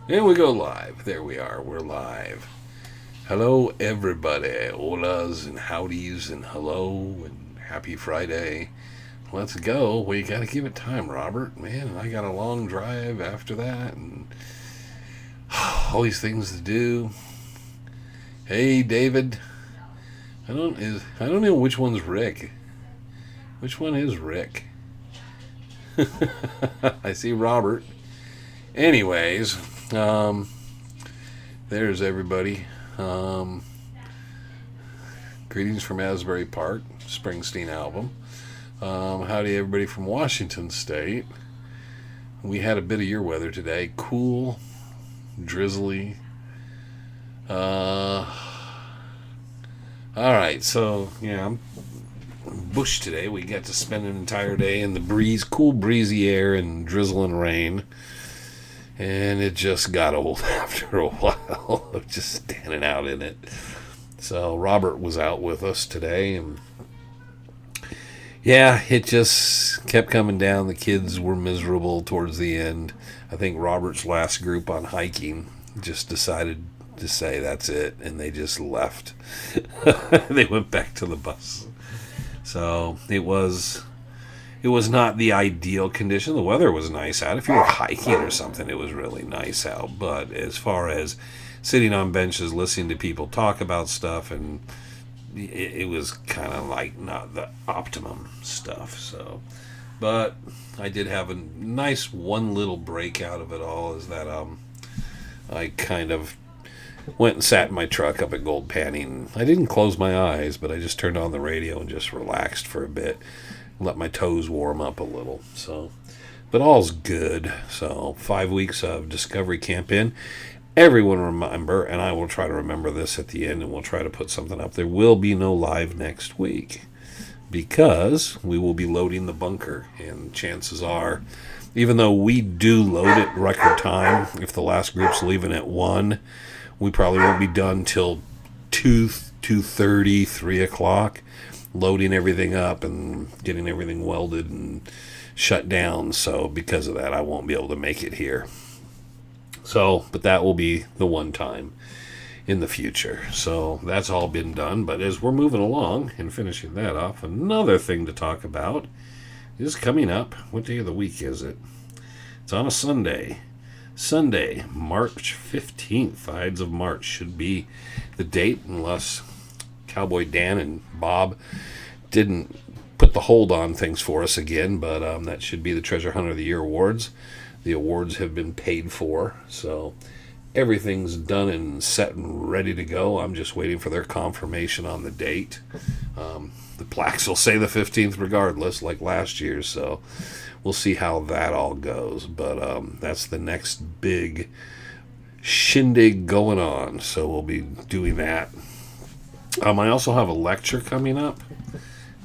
And we go live. There we are. We're live. Hello, everybody. Holas and howdies and hello and happy Friday. Let's go. We got to give it time, Robert. Man, I got a long drive after that and all these things to do. Hey, David. I don't know which one's Rick. Which one is Rick? I see Robert. Anyways, um, there's everybody. Um, Greetings from Asbury Park, Springsteen album. Howdy, everybody from Washington State. We had a bit of your weather today. Cool, drizzly. Uh, all right, so yeah, I'm bush today. We got to spend an entire day in the breeze, cool, breezy air, and drizzling rain. And it just got old after a while of just standing out in it. So Robert was out with us today, and yeah, it just kept coming down. The kids were miserable towards the end. I think Robert's last group on hiking just decided to say that's it, and they just left. They went back to the bus. So it was not the ideal condition. The weather was nice out. If you were hiking or something, it was really nice out. But as far as sitting on benches, listening to people talk about stuff, and it was kind of like not the optimum stuff. So, but I did have a nice one little break out of it all. Is that I kind of went and sat in my truck up at Gold Panning. I didn't close my eyes, but I just turned on the radio and just relaxed for a bit. Let my toes warm up a little. So, but all's good. So 5 weeks of Discovery Camp in. Everyone remember, and I will try to remember this at the end, and we'll try to put something up. There will be no live next week because we will be loading the bunker, and chances are, even though we do load at record time, if the last group's leaving at 1, we probably won't be done till 2, 2:30, 3 o'clock, loading everything up and getting everything welded and shut down. So because of that, I won't be able to make it here. So, but that will be the one time in the future. So that's all been done. But as we're moving along and finishing that off, another thing to talk about is coming up. What day of the week is it? It's on a Sunday. Sunday, March 15th, Ides of March should be the date, unless Cowboy Dan and Bob didn't put the hold on things for us again. But that should be the Treasure Hunter of the Year awards. The awards have been paid for, so everything's done and set and ready to go. I'm just waiting for their confirmation on the date. The plaques will say the 15th regardless, like last year, so we'll see how that all goes. But that's the next big shindig going on, so we'll be doing that. I also have a lecture coming up.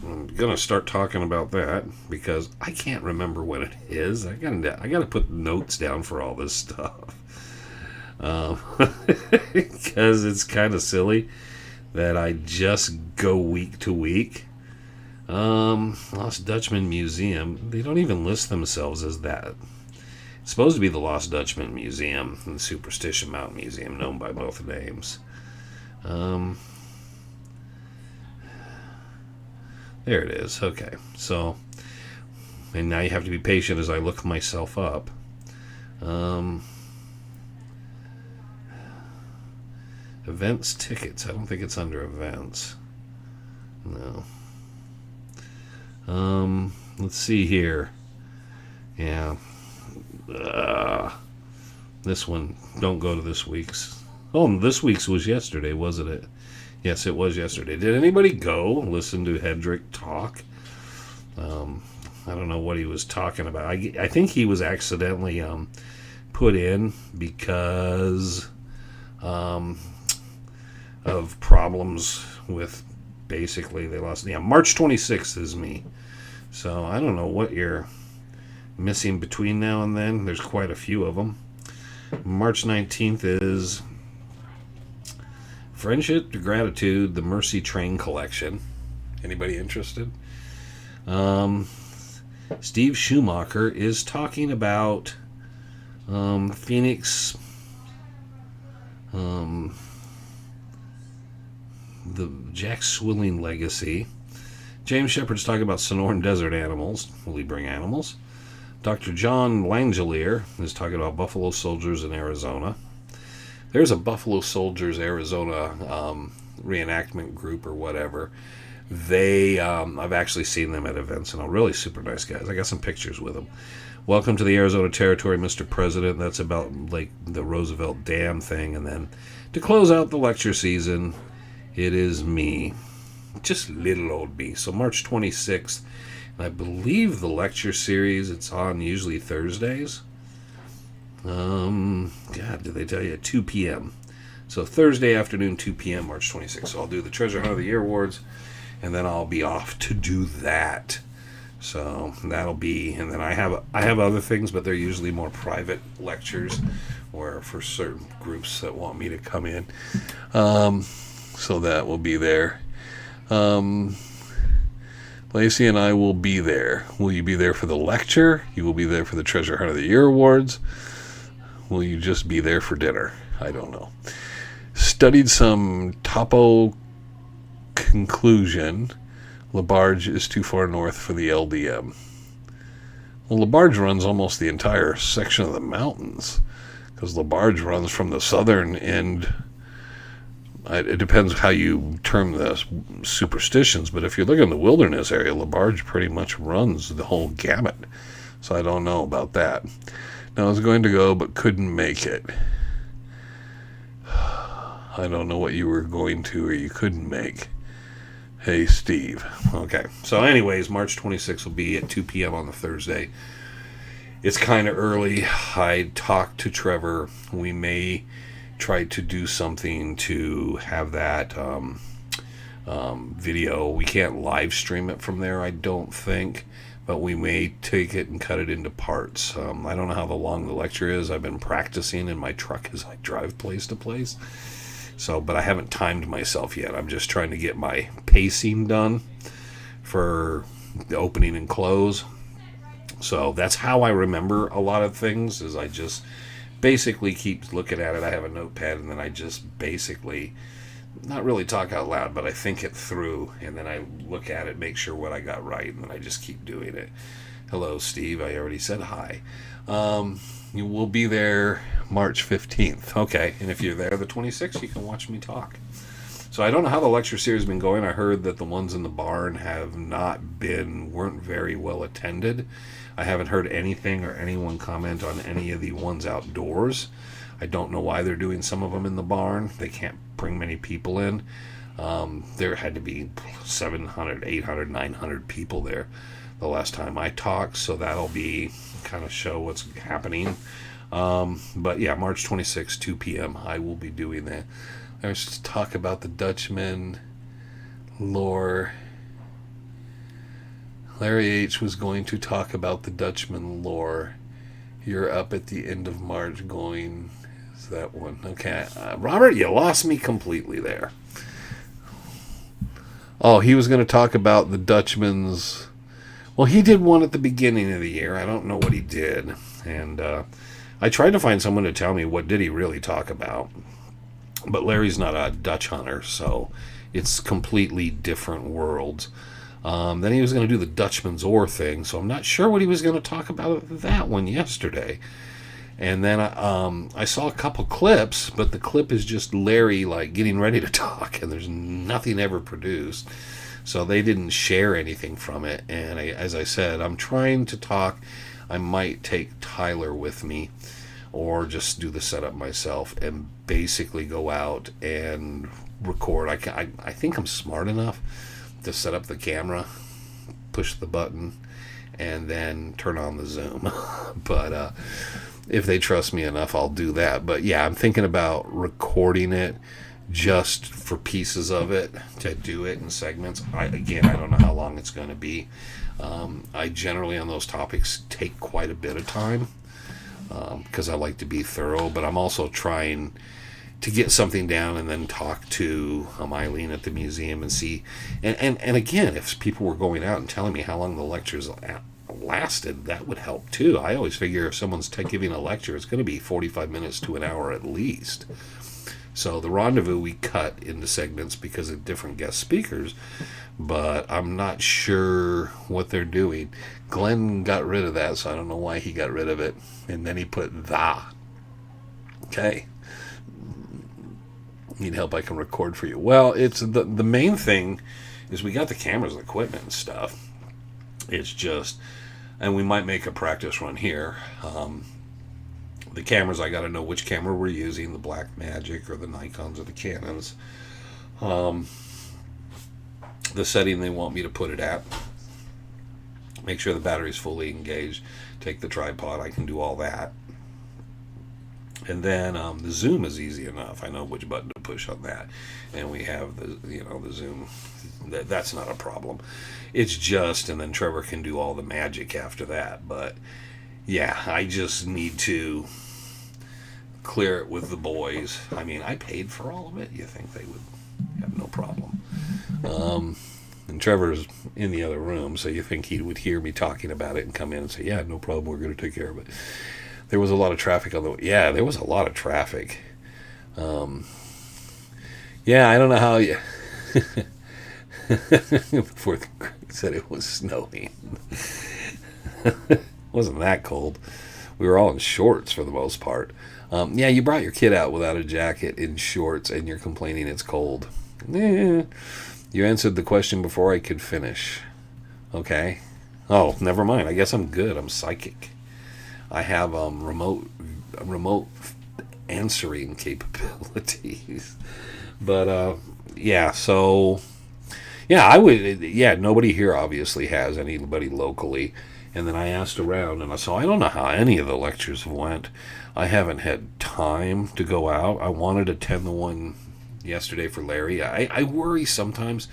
I'm gonna start talking about that because I can't remember what it is. I gotta put notes down for all this stuff because it's kind of silly that I just go week to week. Lost Dutchman Museum. They don't even list themselves as that. It's supposed to be the Lost Dutchman Museum and the Superstition Mountain Museum, known by both names. There it is. Okay. So, and now you have to be patient as I look myself up. Events tickets. I don't think it's under events. No. Let's see here. Yeah. This one. Don't go to this week's. Oh, this week's was yesterday, wasn't it? Yes, it was yesterday. Did anybody go listen to Hedrick talk? I don't know what he was talking about. I think he was accidentally put in because of problems with basically they lost. Yeah, March 26th is me. So I don't know what you're missing between now and then. There's quite a few of them. March 19th is Friendship to Gratitude, the Mercy Train Collection. Anybody interested? Steve Schumacher is talking about Phoenix The Jack Swilling Legacy. James Shepard's talking about Sonoran desert animals. Will he bring animals? Dr. John Langelier is talking about Buffalo Soldiers in Arizona. There's a Buffalo Soldiers Arizona reenactment group or whatever. I've actually seen them at events, and are really super nice guys. I got some pictures with them. Welcome to the Arizona Territory, Mr. President. That's about like the Roosevelt Dam thing. And then to close out the lecture season, it is me. Just little old me. So March 26th, and I believe the lecture series, it's on usually Thursdays. God, did they tell you? At 2 p.m. So Thursday afternoon, 2 p.m., March 26th. So I'll do the Treasure Hunt of the Year Awards, and then I'll be off to do that. So that'll be, and then I have other things, but they're usually more private lectures, or for certain groups that want me to come in. So that will be there. Lacey and I will be there. Will you be there for the lecture? You will be there for the Treasure Hunt of the Year Awards. Will you just be there for dinner? I don't know. Studied some topo conclusion. LaBarge is too far north for the LDM. Well, LaBarge runs almost the entire section of the mountains, because LaBarge runs from the southern end. It depends how you term the superstitions, but if you look in the wilderness area, LaBarge pretty much runs the whole gamut. So I don't know about that. Now, I was going to go, but couldn't make it. I don't know what you were going to or you couldn't make. Hey, Steve. Okay. So anyways, March 26th will be at 2 p.m. on the Thursday. It's kind of early. I talked to Trevor. We may try to do something to have that video. We can't live stream it from there, I don't think, but we may take it and cut it into parts. I don't know how long the lecture is. I've been practicing in my truck as I drive place to place. So, but I haven't timed myself yet. I'm just trying to get my pacing done for the opening and close. So that's how I remember a lot of things, is I just basically keep looking at it. I have a notepad, and then I just basically, not really talk out loud, but I think it through, and then I look at it, make sure what I got right, and then I just keep doing it. Hello, Steve. I already said hi. You will be there March 15th. Okay, and if you're there the 26th, you can watch me talk. So I don't know how the lecture series has been going. I heard that the ones in the barn weren't very well attended. I haven't heard anything or anyone comment on any of the ones outdoors. I don't know why they're doing some of them in the barn. They can't bring many people in. There had to be 700, 800, 900 people there the last time I talked, so that'll be kind of show what's happening. But yeah, March 26th, 2 p.m. I will be doing that. Let's talk about the Dutchman lore. Larry H. was going to talk about the Dutchman lore. You're up at the end of March going... Is that one? Okay. Robert, you lost me completely there. Oh, he was going to talk about the Dutchman's... Well, he did one at the beginning of the year. I don't know what he did. And I tried to find someone to tell me what did he really talk about. But Larry's not a Dutch hunter, so it's completely different worlds. Then he was going to do the Dutchman's Oar thing, so I'm not sure what he was going to talk about that one yesterday. And then I saw a couple clips, but the clip is just Larry like getting ready to talk, and there's nothing ever produced. So they didn't share anything from it. And as I said, I'm trying to talk. I might take Tyler with me, or just do the setup myself and basically go out and record. I think I'm smart enough to set up the camera, push the button, and then turn on the zoom. But if they trust me enough, I'll do that. But yeah, I'm thinking about recording it just for pieces of it, to do it in segments. I don't know how long it's going to be. I generally on those topics take quite a bit of time, because I like to be thorough, but I'm also trying to get something down and then talk to Eileen at the museum and see. And again, if people were going out and telling me how long the lectures lasted, that would help too. I always figure if someone's giving a lecture, it's going to be 45 minutes to an hour at least. So the Rendezvous we cut into segments because of different guest speakers, but I'm not sure what they're doing. Glenn got rid of that, so I don't know why he got rid of it. And then he put the. Okay. Need help? I can record for you. Well, it's the main thing is we got the cameras and equipment and stuff. It's just, and we might make a practice run here. The cameras, I got to know which camera we're using, the Blackmagic or the Nikons or the Canons. The setting they want me to put it at. Make sure the battery's fully engaged. Take the tripod. I can do all that. And then the zoom is easy enough. I know which button to push on that. And we have the zoom. That's not a problem. It's just, and then Trevor can do all the magic after that. But yeah, I just need to clear it with the boys. I mean, I paid for all of it. You think they would have no problem. And Trevor's in the other room, so you think he would hear me talking about it and come in and say, yeah, no problem, we're going to take care of it. There was a lot of traffic on the way. Yeah, there was a lot of traffic. Yeah, I don't know how you... Fourth said it was snowing. It wasn't that cold. We were all in shorts for the most part. Yeah, you brought your kid out without a jacket in shorts and you're complaining it's cold. You answered the question before I could finish. Okay. Oh, never mind. I guess I'm good. I'm psychic. I have remote answering capabilities. But yeah, so yeah, I would. Yeah, nobody here obviously has anybody locally. And then I asked around, and so I don't know how any of the lectures went. I haven't had time to go out. I wanted to attend the one yesterday for Larry. I worry sometimes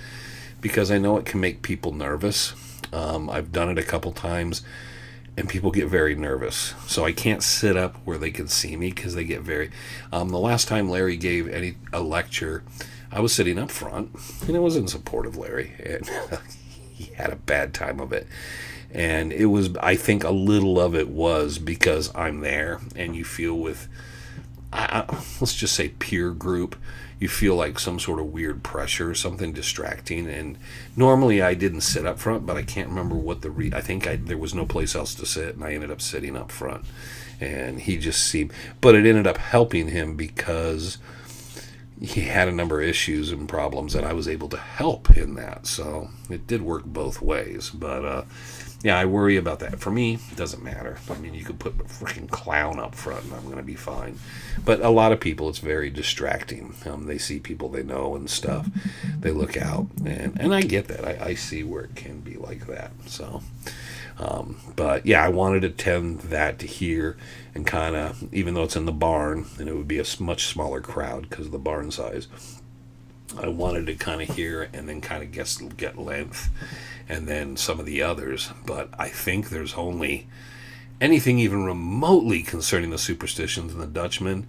because I know it can make people nervous. I've done it a couple times, and people get very nervous. So I can't sit up where they can see me because they get very... the last time Larry gave a lecture, I was sitting up front, and it was in support of Larry, and he had a bad time of it. And it was, I think a little of it was because I'm there, and you feel with, let's just say peer group, you feel like some sort of weird pressure, something distracting. And normally I didn't sit up front, but I can't remember what I think there was no place else to sit, and I ended up sitting up front. And he just seemed, but it ended up helping him because he had a number of issues and problems, and I was able to help in that. So it did work both ways. But yeah, I worry about that. For me, it doesn't matter. I mean, you could put a freaking clown up front and I'm going to be fine. But a lot of people, it's very distracting. They see people they know and stuff. They look out. And I get that. I see where it can be like that. So, but yeah, I wanted to attend that to hear and kind of, even though it's in the barn, and it would be a much smaller crowd because of the barn size, I wanted to kind of hear and then kind of get length and then some of the others. But I think there's only anything even remotely concerning the superstitions and the Dutchman.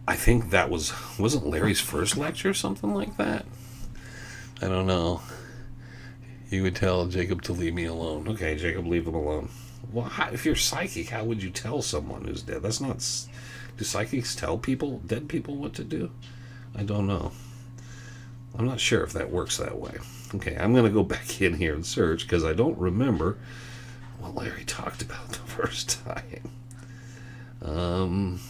I think that wasn't Larry's first lecture, something like that. I don't know. You would tell Jacob to leave me alone. Okay, Jacob, leave him alone. Well, if you're psychic, how would you tell someone who's dead? That's not... Do psychics tell dead people, what to do? I don't know. I'm not sure if that works that way. Okay, I'm going to go back in here and search because I don't remember what Larry talked about the first time.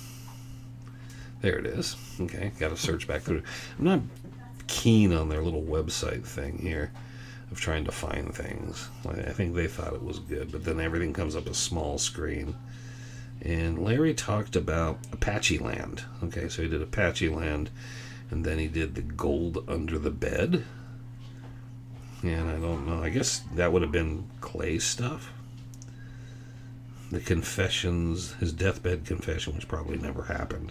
There it is. Okay, got to search back through. I'm not keen on their little website thing here of trying to find things. I think they thought it was good, but then everything comes up a small screen. And Larry talked about Apache Land. Okay, so he did Apache Land, and then he did the gold under the bed. And I don't know, I guess that would have been Clay stuff. The confessions, his deathbed confession, which probably never happened,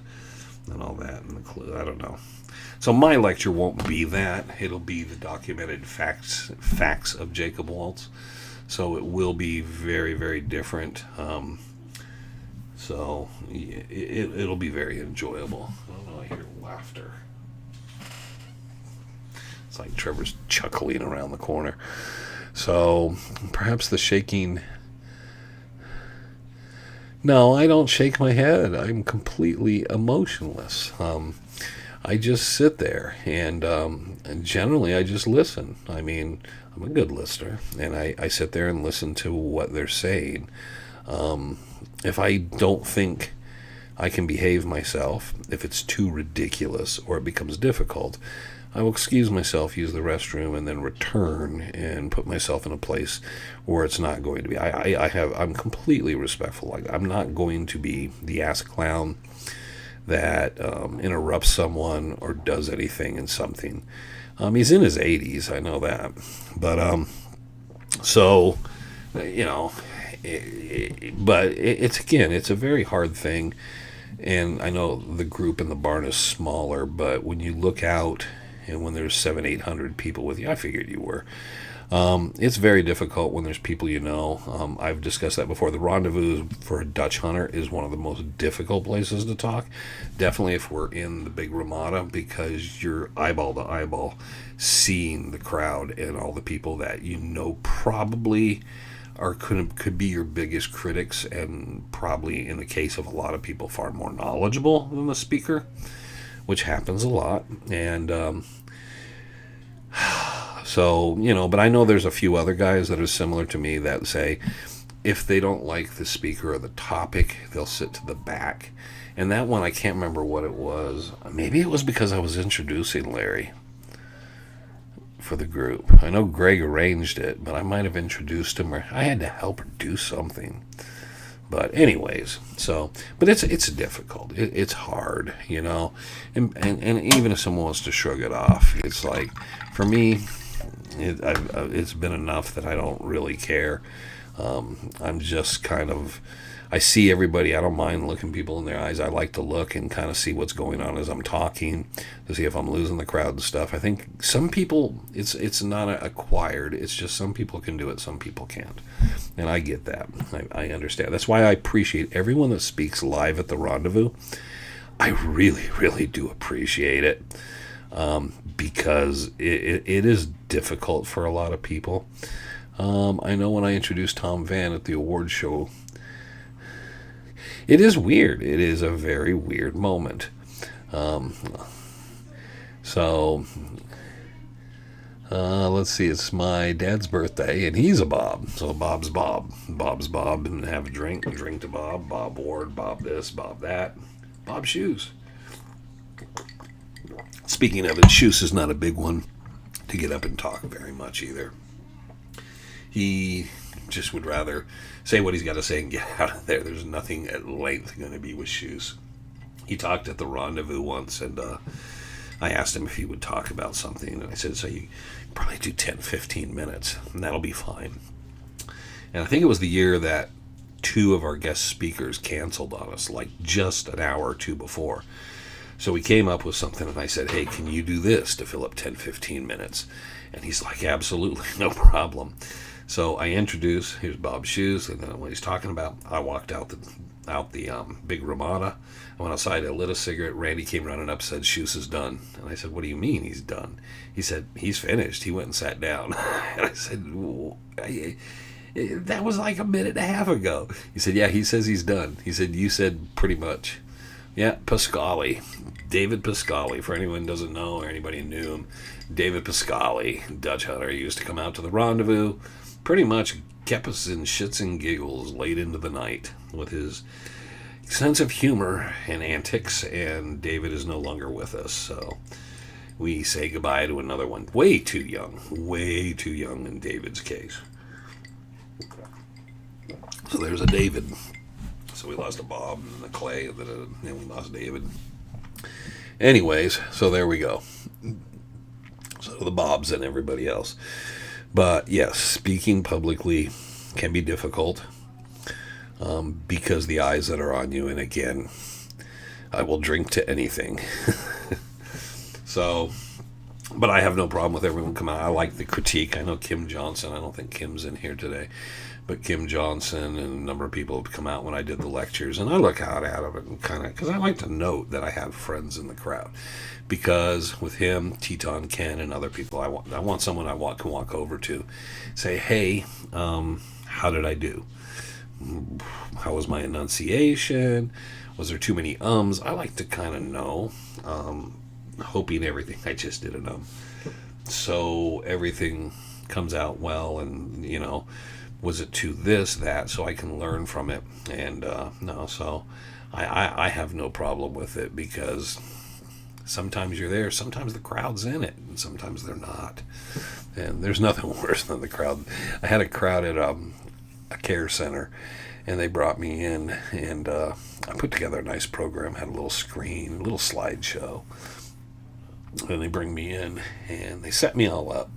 and all that, and the clue, I don't know. So my lecture won't be that. It'll be the documented facts of Jacob Waltz. So it will be very, very different. So it'll be very enjoyable. I don't know, I hear laughter. It's like Trevor's chuckling around the corner. So perhaps the shaking... No, I don't shake my head. I'm completely emotionless. I just sit there and generally I just listen. I mean, I'm a good listener, and I sit there and listen to what they're saying. If I don't think I can behave myself, if it's too ridiculous or it becomes difficult, I will excuse myself, use the restroom, and then return and put myself in a place where it's not going to be. I'm completely respectful. Like, I'm not going to be the ass clown that interrupts someone or does anything in something. He's in his 80s, I know that, but so you know, it's a very hard thing, and I know the group in the barn is smaller, but when you look out and when there's 700-800 people with you, I figured you were. It's very difficult when there's people you know. I've discussed that before. The rendezvous for a Dutch hunter is one of the most difficult places to talk. Definitely if we're in the big Ramada, because you're eyeball to eyeball seeing the crowd and all the people that you know probably could be your biggest critics, and probably in the case of a lot of people far more knowledgeable than the speaker, which happens a lot. And so, but I know there's a few other guys that are similar to me that say if they don't like the speaker or the topic, they'll sit to the back. And that one, I can't remember what it was. Maybe it was because I was introducing Larry for the group. I know Greg arranged it, but I might have introduced him, or I had to help her do something. But anyways, but it's difficult. It's hard, and even if someone wants to shrug it off, it's like, for me, it's been enough that I don't really care. I'm just kind of, I see everybody. I don't mind looking people in their eyes. I like to look and kind of see what's going on as I'm talking, to see if I'm losing the crowd and stuff. I think some people, it's not acquired. It's just some people can do it, some people can't. And I get that. I understand. That's why I appreciate everyone that speaks live at the rendezvous. I really, really do appreciate it, because it is difficult for a lot of people. I know when I introduced Tom Van at the award show, it is weird. It is a very weird moment. Let's see. It's my dad's birthday, and he's a Bob. So Bob's Bob. Bob's Bob, and have a drink. Drink to Bob. Bob Ward. Bob this. Bob that. Bob Shoes. Speaking of it, Shoes is not a big one to get up and talk very much either. He just would rather say what he's got to say and get out of there. There's nothing at length going to be with Shoes. He talked at the rendezvous once, and I asked him if he would talk about something, and I said, so you probably do 10-15 minutes, and that'll be fine. And I think it was the year that 2 of our guest speakers canceled on us, like just an hour or 2 before. So we came up with something, and I said, hey, can you do this to fill up 10-15 minutes? And he's like, absolutely, no problem. So I introduced, here's Bob Shoes, and then what he's talking about, I walked out the big Ramada. I went outside, I lit a cigarette. Randy came running up, said, Shoes is done. And I said, what do you mean he's done? He said, he's finished. He went and sat down. And I said, that was like a minute and a half ago. He said, yeah, he says he's done. He said, you said pretty much. Yeah, Pasquale. David Pasquale, for anyone who doesn't know or anybody who knew him, David Pasquale, Dutch hunter, used to come out to the rendezvous, pretty much kept us in shits and giggles late into the night with his sense of humor and antics, and David is no longer with us, so we say goodbye to another one. Way too young in David's case. So there's a David. So we lost a Bob and a Clay, and then we lost David. Anyways, so there we go. So the Bobs and everybody else. But yes, speaking publicly can be difficult, because the eyes that are on you, and again, I will drink to anything. So, but I have no problem with everyone coming out. I like the critique. I know Kim Johnson, I don't think Kim's in here today, but Kim Johnson and a number of people have come out when I did the lectures, and I look out of it and kind of, because I like to note that I have friends in the crowd, because with him, Teton, Ken, and other people, I want someone can walk over to, say, hey, how did I do? How was my enunciation? Was there too many ums? I like to kind of know. hoping everything I just did it so everything comes out well, and was it to this, that, so I can learn from it. And no, so I have no problem with it, because sometimes you're there, sometimes the crowd's in it, and sometimes they're not. And there's nothing worse than the crowd. I had a crowd at a care center, and they brought me in, and I put together a nice program, had a little screen, a little slideshow. And they bring me in, and they set me all up.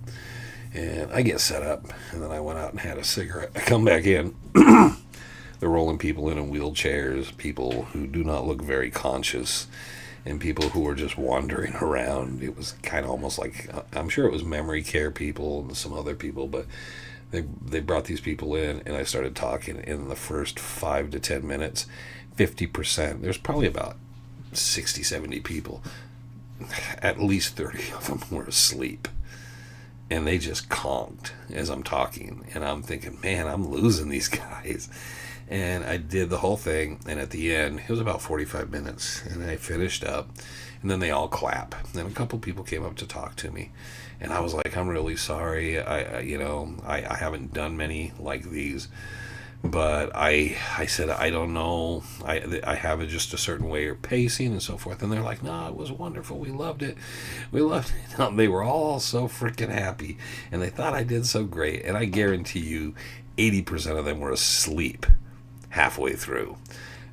And I get set up, and then I went out and had a cigarette. I come back in. They're rolling people in wheelchairs, people who do not look very conscious, and people who are just wandering around. It was kind of almost like, I'm sure it was memory care people and some other people, but they brought these people in, and I started talking. In the first 5 to 10 minutes, 50%, there's probably about 60, 70 people, at least 30 of them were asleep. And they just conked as I'm talking. And I'm thinking, man, I'm losing these guys. And I did the whole thing. And at the end, it was about 45 minutes. And I finished up. And then they all clap. And a couple people came up to talk to me. And I was like, I'm really sorry. I haven't done many like these. But I said, I don't know. I have just a certain way of pacing and so forth. And they're like, no, it was wonderful. We loved it. We loved it. They were all so freaking happy. And they thought I did so great. And I guarantee you, 80% of them were asleep halfway through.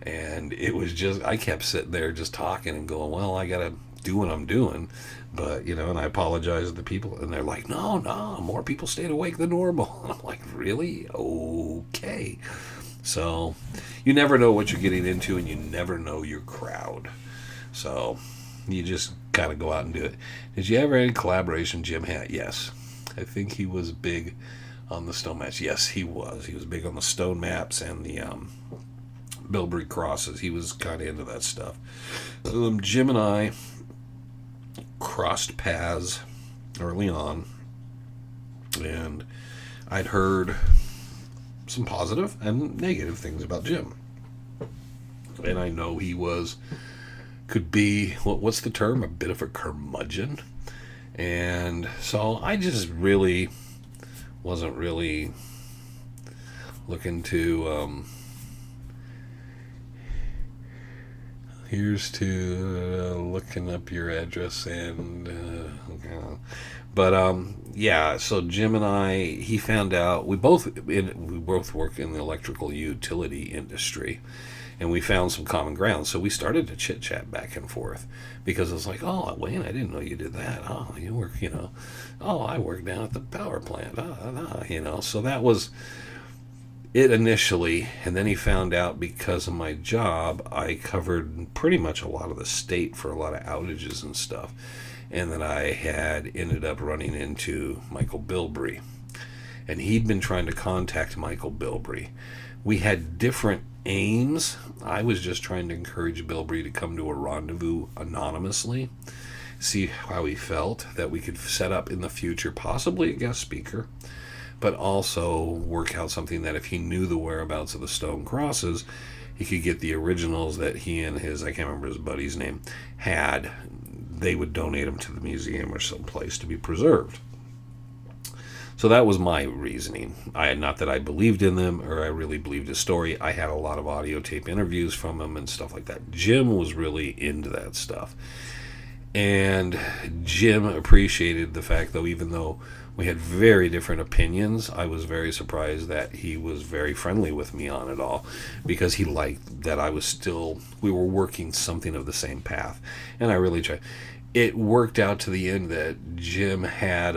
And it was just, I kept sitting there just talking and going, well, I got to do what I'm doing. But, and I apologize to the people. And they're like, no, more people stayed awake than normal. And I'm like, really? Okay. So you never know what you're getting into, and you never know your crowd. So you just kind of go out and do it. Did you ever have any collaboration, Jim had? Yes. I think he was big on the stone maps. Yes, he was. He was big on the stone maps and the Bilberry crosses. He was kind of into that stuff. Jim and I crossed paths early on, and I'd heard some positive and negative things about Jim, and I know he could be, what's the term, a bit of a curmudgeon. And so I just really wasn't really looking to here's to looking up your address and yeah, so Jim and I, he found out we both work in the electrical utility industry, and we found some common ground. So we started to chit chat back and forth, because it was like, oh, Wayne, I didn't know you did that. Oh, you work, oh, I work down at the power plant. So that was it initially. And then he found out, because of my job, I covered pretty much a lot of the state for a lot of outages and stuff. And then I had ended up running into Michael Bilberry. And he'd been trying to contact Michael Bilberry. We had different aims. I was just trying to encourage Bilberry to come to a rendezvous anonymously, see how he felt, that we could set up in the future, possibly a guest speaker, but also work out something that if he knew the whereabouts of the stone crosses, he could get the originals that he and his, I can't remember his buddy's name, had. They would donate them to the museum or someplace to be preserved. So that was my reasoning. Not that I believed in them or I really believed his story. I had a lot of audio tape interviews from him and stuff like that. Jim was really into that stuff. And Jim appreciated the fact, though, even though we had very different opinions, I was very surprised that he was very friendly with me on it all, because he liked that we were working something of the same path. And I really tried. It worked out to the end that Jim had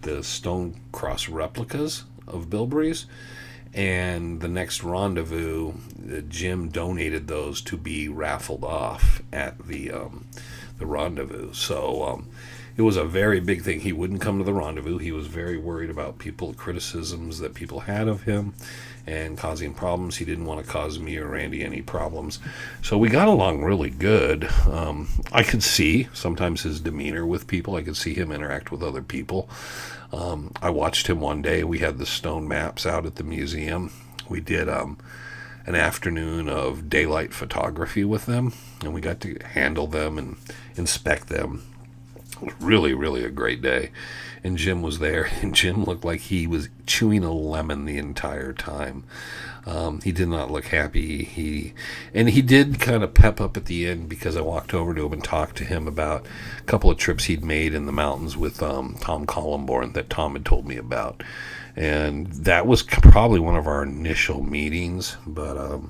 the stone cross replicas of Bilberry's, and the next rendezvous, Jim donated those to be raffled off at the rendezvous. So it was a very big thing. He wouldn't come to the rendezvous. He was very worried about criticisms that people had of him and causing problems. He didn't want to cause me or Randy any problems. So we got along really good. I could see sometimes his demeanor with people. I could see him interact with other people. I watched him one day. We had the stone maps out at the museum. We did an afternoon of daylight photography with them, and we got to handle them and inspect them. It was really, really a great day. And Jim was there, and Jim looked like he was chewing a lemon the entire time. He did not look happy. He did kind of pep up at the end, because I walked over to him and talked to him about a couple of trips he'd made in the mountains with Tom Collenborn that Tom had told me about. And that was probably one of our initial meetings. But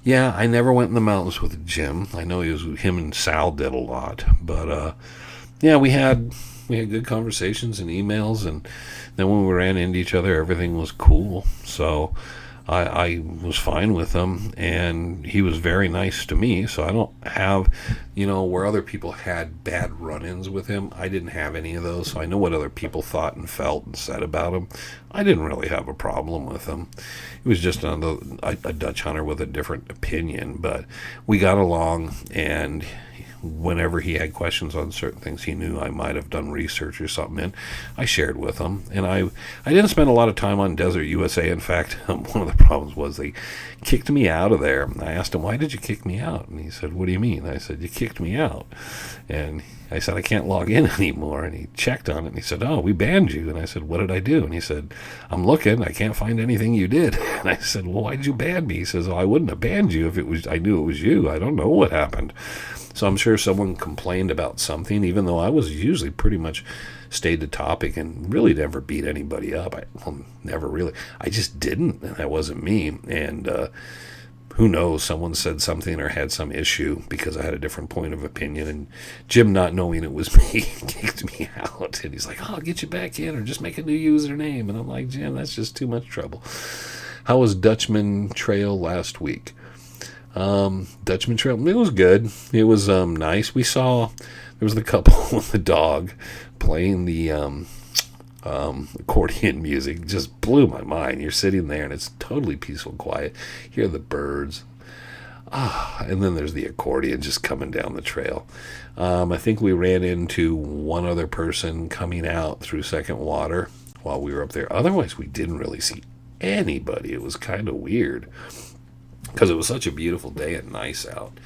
yeah, I never went in the mountains with Jim. I know him and Sal did a lot. But yeah, we had good conversations and emails, and then when we ran into each other, everything was cool. So I was fine with him, and he was very nice to me. So I don't have, where other people had bad run-ins with him, I didn't have any of those. So I know what other people thought and felt and said about him. I didn't really have a problem with him. He was just a Dutch hunter with a different opinion, but we got along, and whenever he had questions on certain things he knew I might have done research or something in, I shared with him. And I didn't spend a lot of time on Desert USA. In fact, one of the problems was they kicked me out of there. I asked him, why did you kick me out? And he said, what do you mean? I said, you kicked me out. And I said, I can't log in anymore. And he checked on it, and he said, oh, we banned you. And I said, what did I do? And he said, I'm looking, I can't find anything you did. And I said, well, why did you ban me? He says, oh, I wouldn't have banned you if I knew it was you. I don't know what happened. So I'm sure someone complained about something, even though I was usually pretty much stayed to topic and really never beat anybody up. Never really. I just didn't, and that wasn't me. And who knows, someone said something or had some issue because I had a different point of opinion, and Jim, not knowing it was me, kicked me out. And he's like, oh, I'll get you back in, or just make a new username. And I'm like, Jim, that's just too much trouble. How was Dutchman Trail last week? Dutchman Trail, it was good. It was nice. We saw, there was the couple with the dog playing the accordion music. Just blew my mind. You're sitting there and it's totally peaceful and quiet. You hear the birds. And then there's the accordion just coming down the trail. I think we ran into one other person coming out through Second Water while we were up there. Otherwise, we didn't really see anybody. It was kind of weird, because it was such a beautiful day and nice out.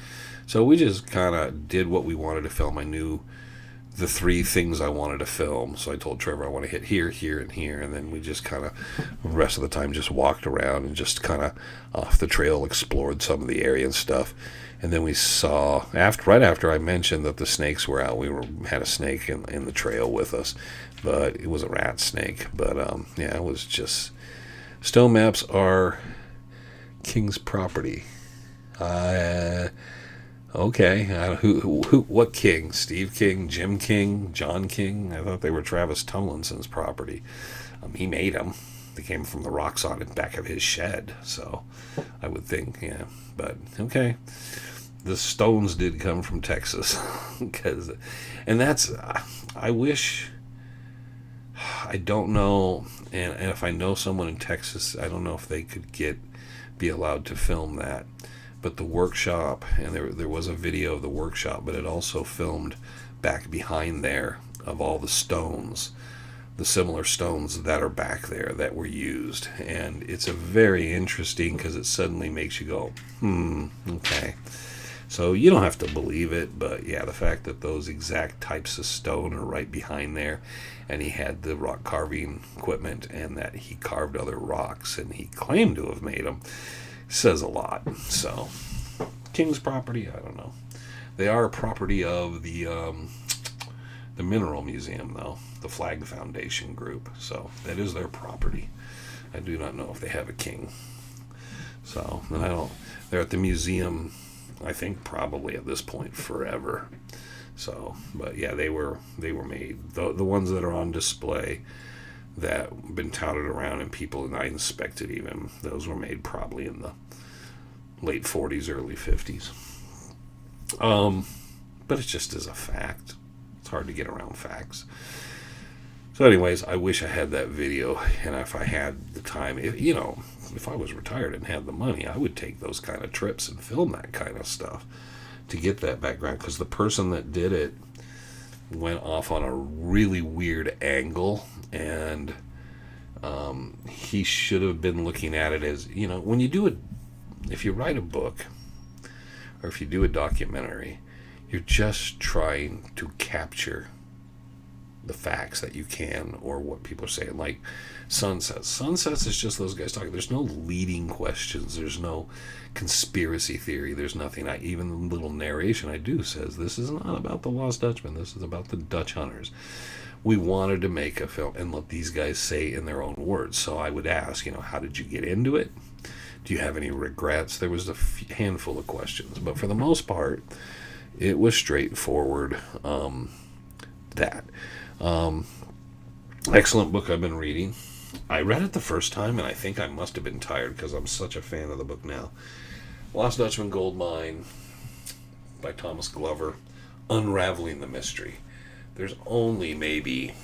So we just kind of did what we wanted to film. I knew the 3 things I wanted to film. So I told Trevor I want to hit here, here, and here. And then we just kind of, the rest of the time, just walked around and just kind of off the trail explored some of the area and stuff. And then we saw, right after I mentioned that the snakes were out, had a snake in the trail with us. But it was a rat snake. But yeah, it was just, stone maps are King's property. Okay. What King? Steve King? Jim King? John King? I thought they were Travis Tomlinson's property. He made them. They came from the rocks on the back of his shed. So I would think, yeah. But okay. The stones did come from Texas. I wish, I don't know. And if I know someone in Texas, I don't know if they could be allowed to film that. But the workshop, and there was a video of the workshop, but it also filmed back behind there of all the stones, the similar stones that are back there that were used. And it's a very interesting, because it suddenly makes you go, okay. So you don't have to believe it, but yeah, the fact that those exact types of stone are right behind there, and he had the rock carving equipment, and that he carved other rocks, and he claimed to have made them, says a lot. So, King's property, I don't know. They are a property of the Mineral Museum, though, the Flag Foundation group. So that is their property. I do not know if they have a king. So, and I don't. They're at the museum, I think, probably at this point forever. So, but yeah, they were made. The ones that are on display that been touted around, and people, and I inspected even, those were made probably in the late 40s, early 50s. But it just is a fact. It's hard to get around facts. So anyways, I wish I had that video, and if I had the time, if I was retired and had the money, I would take those kind of trips and film that kind of stuff to get that background, because the person that did it went off on a really weird angle, and he should have been looking at it as, when you do if you write a book or if you do a documentary, you're just trying to capture the facts that you can, or what people are saying. Like Sunsets is just those guys talking. There's no leading questions. There's no conspiracy theory. There's nothing. Even the little narration I do says this is not about the Lost Dutchman. This is about the Dutch hunters. We wanted to make a film and let these guys say in their own words. So I would ask, how did you get into it? Do you have any regrets? There was a handful of questions, but for the most part, it was straightforward. Excellent book I've been reading. I read it the first time, and I think I must have been tired because I'm such a fan of the book now. Lost Dutchman Gold Mine by Thomas Glover, unraveling the mystery. There's only maybe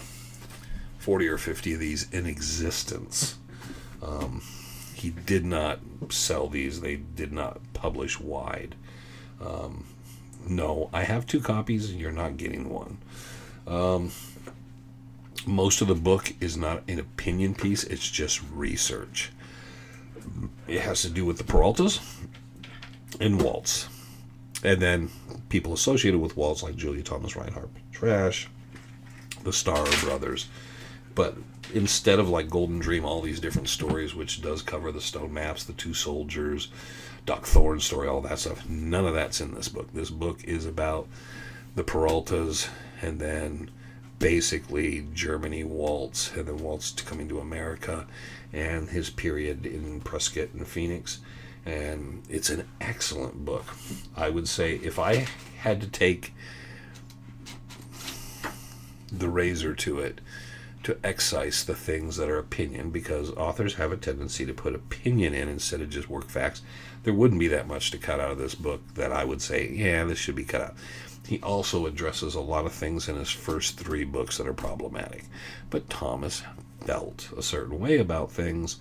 40 or 50 of these in existence. He did not sell these. They did not publish wide. No, I have 2 copies, and you're not getting one. Most of the book is not an opinion piece. It's just research. It has to do with the Peraltas and Waltz. And then people associated with Waltz, like Julia Thomas Reinhardt Trash, the Starr brothers. But instead of like Golden Dream, all these different stories, which does cover the stone maps, the 2 soldiers, Doc Thorne's story, all that stuff, none of that's in this book. This book is about the Peraltas, and then basically Germany, Waltz, and then Waltz coming to America, and his period in Prescott and Phoenix. And it's an excellent book. I would say if I had to take the razor to it to excise the things that are opinion, because authors have a tendency to put opinion in instead of just work facts, there wouldn't be that much to cut out of this book that I would say, yeah, this should be cut out. He also addresses a lot of things in his first 3 books that are problematic. But Thomas felt a certain way about things,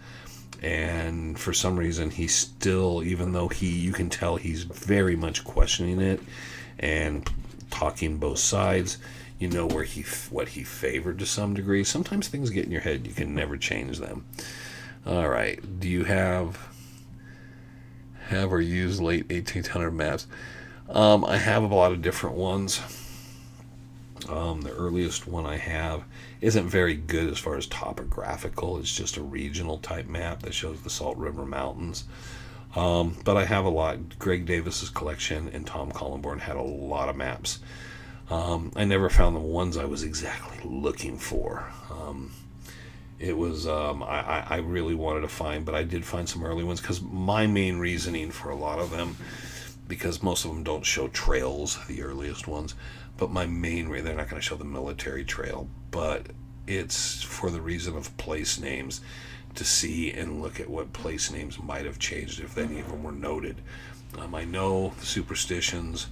and for some reason he still, even though you can tell he's very much questioning it and talking both sides, where what he favored to some degree. Sometimes things get in your head, you can never change them. All right, do you have or use late 1800 maps? I have a lot of different ones. The earliest one I have isn't very good as far as topographical. It's just a regional type map that shows the Salt River Mountains. But I have a lot. Greg Davis's collection and Tom Collenborn had a lot of maps. I never found the ones I was exactly looking for. It was I really wanted to find, but I did find some early ones, because my main reasoning for a lot of them, because most of them don't show trails, the earliest ones, but my main they're not going to show the military trail, but it's for the reason of place names, to see and look at what place names might have changed if any of them were noted. I know the Superstitions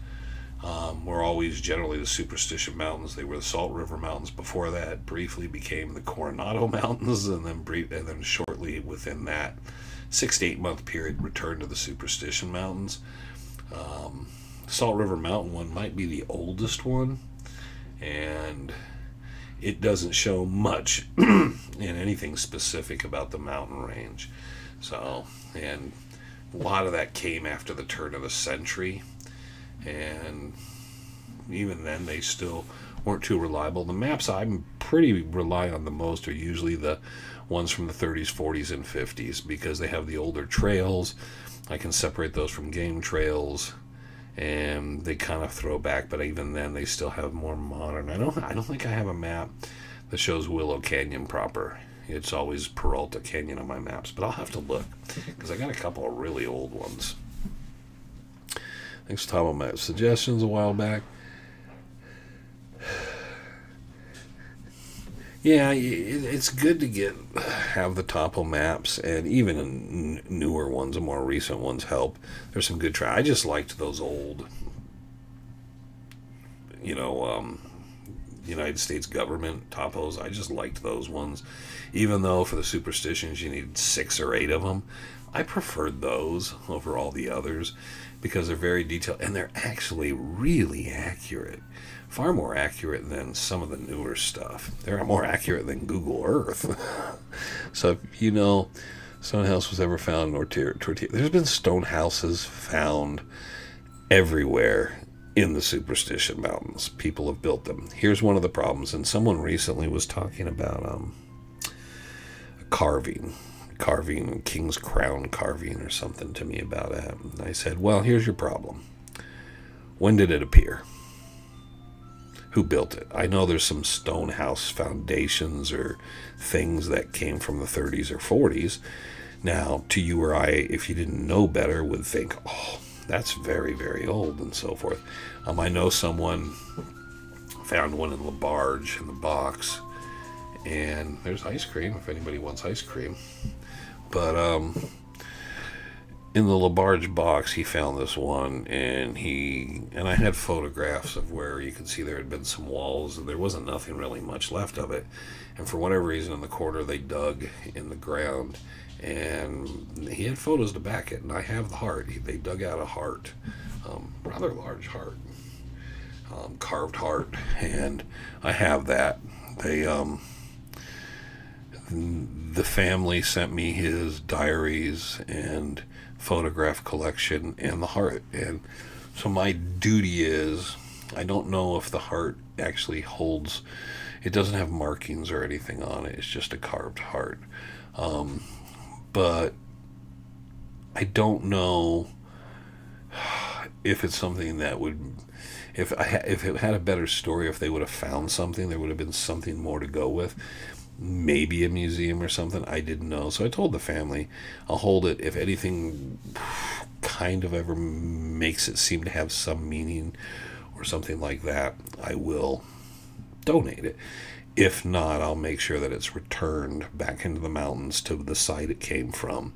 were always generally the Superstition Mountains. They were the Salt River Mountains. Before that, briefly became the Coronado Mountains, and then shortly within that 6 to 8 month period, returned to the Superstition Mountains. Salt River Mountain one might be the oldest one, and it doesn't show much in anything specific about the mountain range. So, and a lot of that came after the turn of the century, and even then they still weren't too reliable. The maps I'm pretty rely on the most are usually the ones from the 30s, 40s, and 50s, because they have the older trails. I can separate those from game trails, and they kind of throw back, but even then they still have more modern. I don't think I have a map that shows Willow Canyon proper. It's always Peralta Canyon on my maps, but I'll have to look, because I got a couple of really old ones. Thanks to Tom on Map Suggestions a while back. Yeah, it's good to have the topo maps, and even newer ones and more recent ones help. There's some good I just liked those old, United States government topos. I just liked those ones, even though for the Superstitions you need 6 or 8 of them. I preferred those over all the others because they're very detailed, and they're actually really accurate. Far more accurate than some of the newer stuff. They're more accurate than Google Earth. So if you know stone house was ever found in Tortilla. There's been stone houses found everywhere in the Superstition Mountains. People have built them. Here's one of the problems, and someone recently was talking about carving, king's crown carving or something to me about it. And I said, well, here's your problem. When did it appear? Who built it? I know there's some stone house foundations or things that came from the 30s or 40s. Now, to you or I, if you didn't know better, would think, oh, that's very, very old and so forth. I know someone found one in LaBarge in the box, and there's ice cream if anybody wants ice cream. But in the LaBarge box, he found this one, and I had photographs of where you could see there had been some walls, and there wasn't nothing really much left of it. And for whatever reason, in the corner, they dug in the ground, and he had photos to back it. And I have the heart. They dug out a heart, rather large heart, carved heart, and I have that. The family sent me his diaries and photograph collection and the heart, and so my duty is, I don't know if the heart actually holds, it doesn't have markings or anything on it, it's just a carved heart, but I don't know if it's something that would, if it had a better story, if they would have found something, there would have been something more to go with. Maybe a museum or something. I didn't know. So I told the family, I'll hold it. If anything kind of ever makes it seem to have some meaning or something like that, I will donate it. If not, I'll make sure that it's returned back into the mountains to the site it came from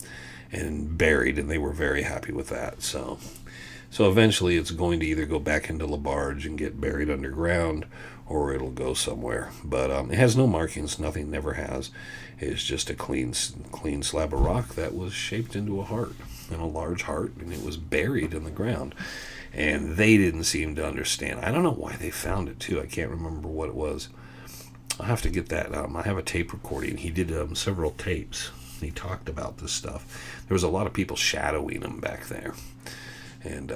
and buried, and they were very happy with that. So eventually it's going to either go back into LaBarge and get buried underground, or it'll go somewhere. But it has no markings, nothing, never has. It's just a clean slab of rock that was shaped into a heart, and a large heart, and it was buried in the ground. And they didn't seem to understand. I don't know why they found it, too. I can't remember what it was. I'll have to get that. I have a tape recording. He did several tapes. He talked about this stuff. There was a lot of people shadowing him back there. And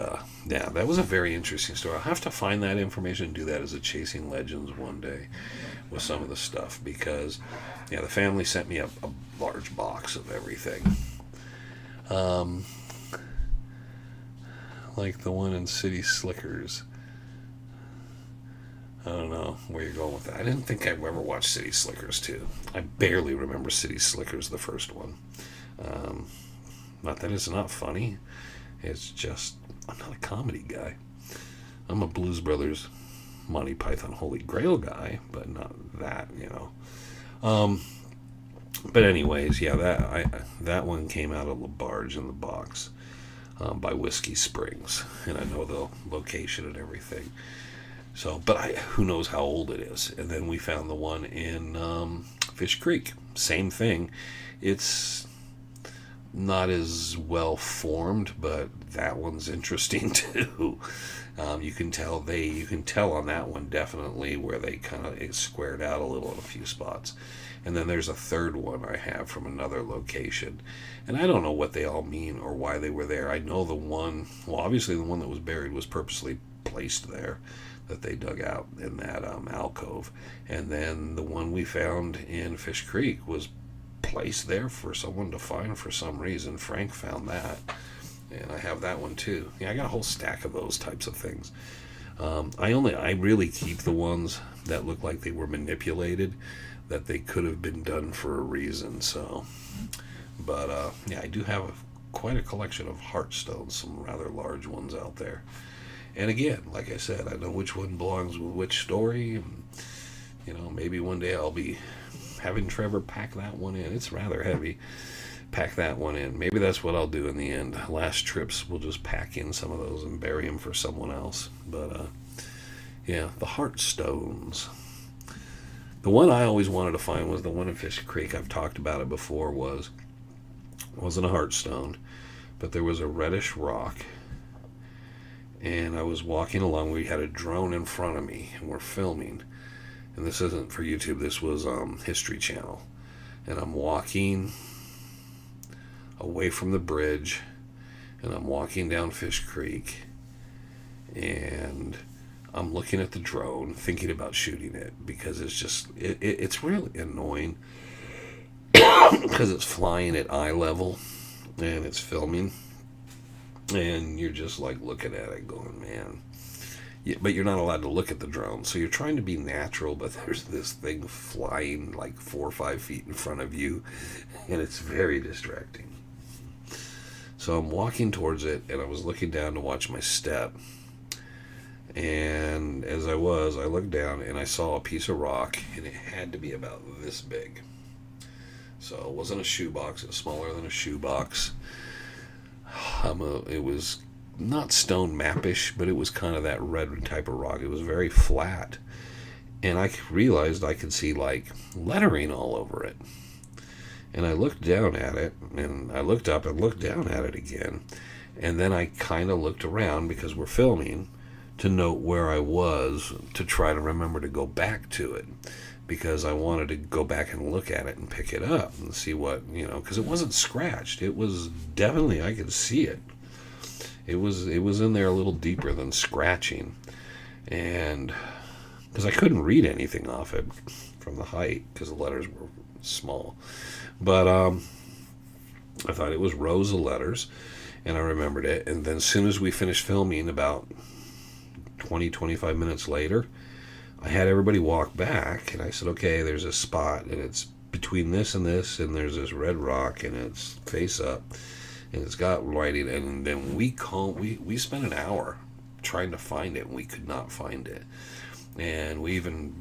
yeah, that was a very interesting story. I'll have to find that information and do that as a Chasing Legends one day with some of the stuff, because yeah, the family sent me a large box of everything. Like the one in City Slickers. I don't know where you're going with that. I didn't think I've ever watched City Slickers 2. I barely remember City Slickers, the first one. Not that it's not funny. It's just, I'm not a comedy guy. I'm a Blues Brothers, Monty Python, Holy Grail guy, but not that, you know. But anyways, yeah, that one came out of LaBarge in the box by Whiskey Springs, and I know the location and everything. So, but who knows how old it is. And then we found the one in Fish Creek. Same thing. It's not as well formed, but that one's interesting too. You can tell on that one definitely where they kind of squared out a little in a few spots. And then there's a third one I have from another location, and I don't know what they all mean or why they were there. I know the one, well, obviously the one that was buried was purposely placed there, that they dug out in that alcove, and then the one we found in Fish Creek was placed there for someone to find for some reason. Frank found that, and I have that one too. Yeah, I got a whole stack of those types of things. I really keep the ones that look like they were manipulated, that they could have been done for a reason. So, but yeah, I do have quite a collection of heartstones, some rather large ones out there. And again, like I said, I know which one belongs with which story. And, you know, maybe one day I'll be having Trevor pack that one in. It's rather heavy. Pack that one in. Maybe that's what I'll do in the end. Last trips, we'll just pack in some of those and bury them for someone else. But, yeah, the heartstones. The one I always wanted to find was the one in Fish Creek. I've talked about it before. Wasn't a heartstone, but there was a reddish rock. And I was walking along. We had a drone in front of me, and we're filming. And this isn't for YouTube. This was History Channel. And I'm walking away from the bridge, and I'm walking down Fish Creek, and I'm looking at the drone, thinking about shooting it, because it's really annoying because it's flying at eye level and it's filming, and you're just like looking at it going, man. Yeah, but you're not allowed to look at the drone, so you're trying to be natural, but there's this thing flying like 4 or 5 feet in front of you, and it's very distracting. So I'm walking towards it, and I was looking down to watch my step, and as I looked down, and I saw a piece of rock, and it had to be about this big. So it wasn't a shoebox, it was smaller than a shoebox. It was not stone mappish, but it was kind of that red type of rock. It was very flat, and I realized I could see like lettering all over it. And I looked down at it, and I looked up and looked down at it again, and then I kind of looked around, because we're filming, to note where I was, to try to remember to go back to it, because I wanted to go back and look at it and pick it up and see what, because it wasn't scratched. It was definitely, I could see it. It was in there a little deeper than scratching, and because I couldn't read anything off it from the height, because the letters were small. But I thought it was rows of letters, and I remembered it. And then as soon as we finished filming, about 25 minutes later, I had everybody walk back, and I said, okay, there's a spot, and it's between this, and there's this red rock, and it's face up, and it's got writing. And then we spent an hour trying to find it, and we could not find it. And we even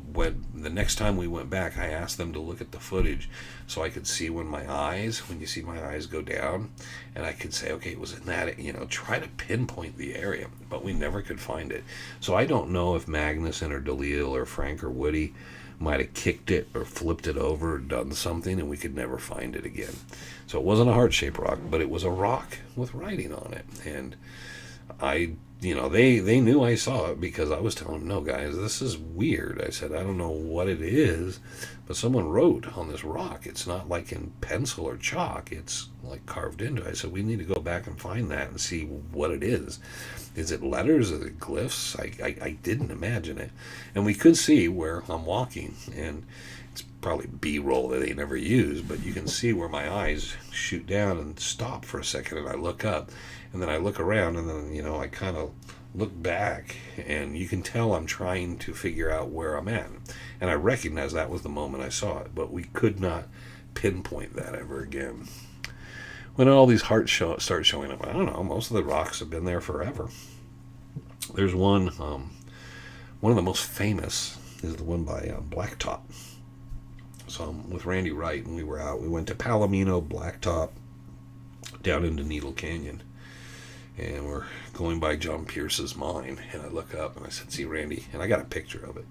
the next time we went back, I asked them to look at the footage so I could see when you see my eyes go down, and I could say, okay, it was in that, try to pinpoint the area, but we never could find it. So I don't know if Magnuson or DeLille or Frank or Woody might have kicked it or flipped it over or done something, and we could never find it again. So it wasn't a heart-shaped rock, but it was a rock with writing on it. And they knew I saw it, because I was telling them, no, guys, this is weird. I said, I don't know what it is, but someone wrote on this rock. It's not like in pencil or chalk. It's like carved into it. I said, we need to go back and find that and see what it is. Is it letters? Is it glyphs? I didn't imagine it. And we could see where I'm walking, and it's probably B-roll that they never use, but you can see where my eyes shoot down and stop for a second, and I look up, and then I look around, and then, I kind of look back, and you can tell I'm trying to figure out where I'm at. And I recognize that was the moment I saw it, but we could not pinpoint that ever again. When all these hearts start showing up, I don't know, most of the rocks have been there forever. There's one of the most famous is the one by Blacktop. So I'm with Randy Wright, and we went to Palomino, Blacktop, down into Needle Canyon. And we're going by John Pierce's mine, and I look up, and I said, see, Randy, and I got a picture of it.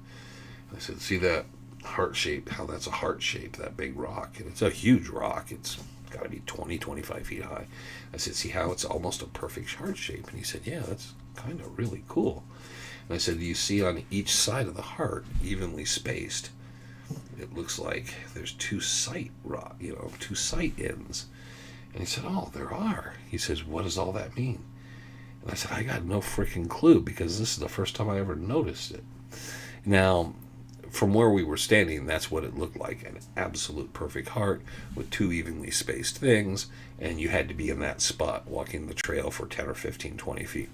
I said, see that heart shape, how that's a heart shape, that big rock, and it's a huge rock. It's got to be 20, 25 feet high. I said, see how it's almost a perfect heart shape? And he said, yeah, that's kind of really cool. And I said, do you see on each side of the heart, evenly spaced, it looks like there's two sight ends. And he said, oh, there are. He says, what does all that mean? And I said, I got no freaking clue, because this is the first time I ever noticed it. Now, from where we were standing, that's what it looked like, an absolute perfect heart with two evenly spaced things, and you had to be in that spot walking the trail for 10 or 15, 20 feet.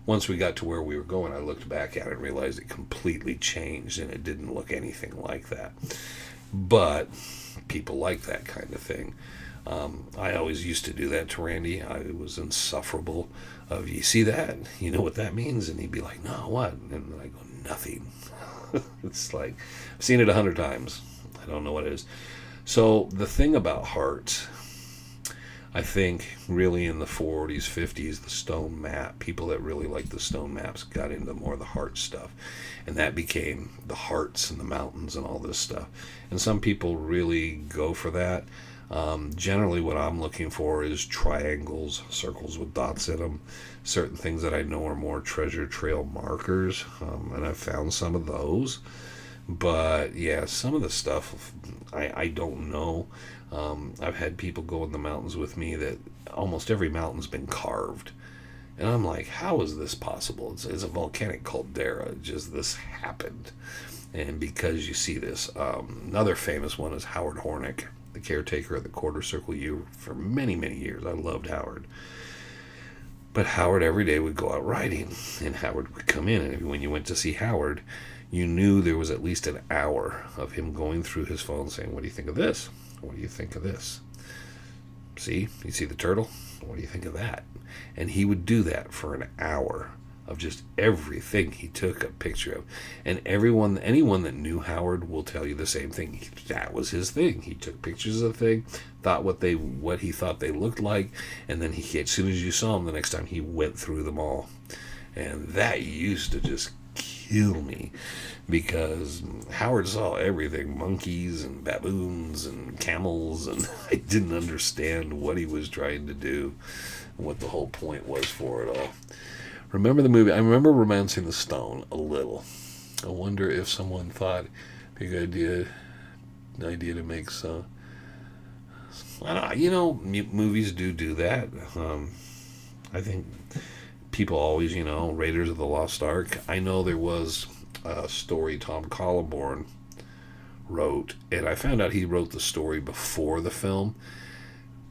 Once we got to where we were going, I looked back at it and realized it completely changed, and it didn't look anything like that. But people like that kind of thing. I always used to do that to Randy. It was insufferable. You see that? You know what that means? And he'd be like, no, what? And I go, nothing. It's like, I've seen it 100 times. I don't know what it is. So the thing about hearts, I think really in the 40s, 50s, the stone map, people that really liked the stone maps got into more of the heart stuff. And that became the hearts and the mountains and all this stuff. And some people really go for that. Generally what I'm looking for is triangles, circles with dots in them, certain things that I know are more treasure trail markers, and I've found some of those, But yeah, some of the stuff I don't know. I've had people go in the mountains with me that almost every mountain's been carved. And I'm like, how is this possible? It's a volcanic caldera. Just this happened. And because you see this, another famous one is Howard Hornick, the caretaker of the Quarter Circle U for many, many years. I loved Howard. But Howard every day would go out riding, and Howard would come in. And when you went to see Howard, you knew there was at least an hour of him going through his phone saying, "What do you think of this? What do you think of this? See, you see the turtle? What do you think of that?" And he would do that for an hour of just everything he took a picture of. And anyone that knew Howard will tell you the same thing. That was his thing. He took pictures of the thing, thought what he thought they looked like, and then as soon as you saw him the next time, he went through them all. And that used to just kill me, because Howard saw everything, monkeys and baboons and camels, and I didn't understand what he was trying to do, what the whole point was for it all. Remember the movie? I remember Romancing the Stone a little. I wonder if someone thought big idea to make some. I don't. Movies do that. I think people always, Raiders of the Lost Ark. I know there was a story Tom Colliborn wrote, and I found out he wrote the story before the film,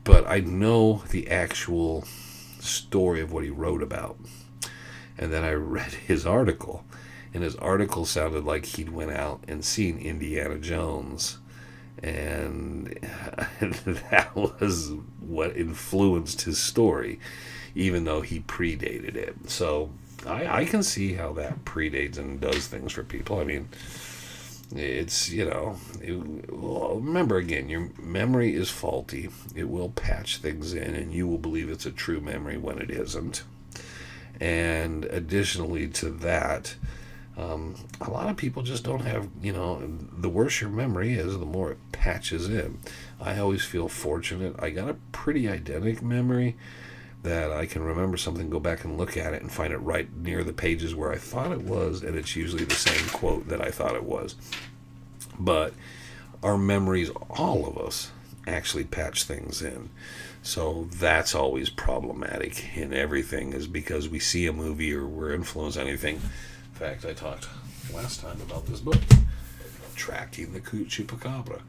but I know the actual story of what he wrote about. And then I read his article, and his article sounded like he'd went out and seen Indiana Jones, and that was what influenced his story, even though he predated it. So I can see how that predates and does things for people. I mean, it's, remember again, your memory is faulty. It will patch things in, and you will believe it's a true memory when it isn't. And additionally to that, a lot of people just don't have, the worse your memory is, the more it patches in. I always feel fortunate. I got a pretty eidetic memory that I can remember something, go back and look at it, and find it right near the pages where I thought it was, and it's usually the same quote that I thought it was. But our memories, all of us, actually patch things in. So that's always problematic in everything, is because we see a movie or we're influenced on anything. In fact, I talked last time about this book, Tracking the Chupacabra.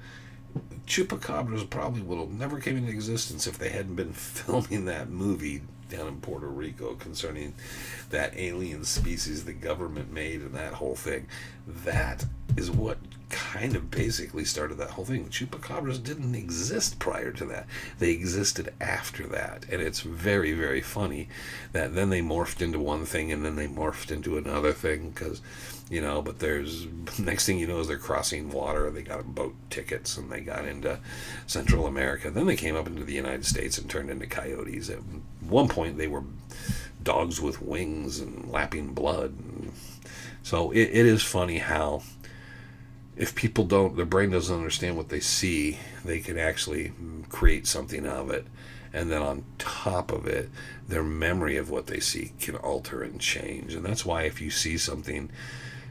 Chupacabras probably would have never came into existence if they hadn't been filming that movie down in Puerto Rico concerning that alien species the government made and that whole thing. That is what kind of basically started that whole thing. Chupacabras didn't exist prior to that. They existed after that. And it's very, very funny that then they morphed into one thing and then they morphed into another thing, because, but there's, next thing you know is they're crossing water. They got boat tickets and they got into Central America. Then they came up into the United States and turned into coyotes. At one point they were dogs with wings and lapping blood. So it is funny how, if people their brain doesn't understand what they see, they can actually create something of it. And then on top of it, their memory of what they see can alter and change. And that's why if you see something,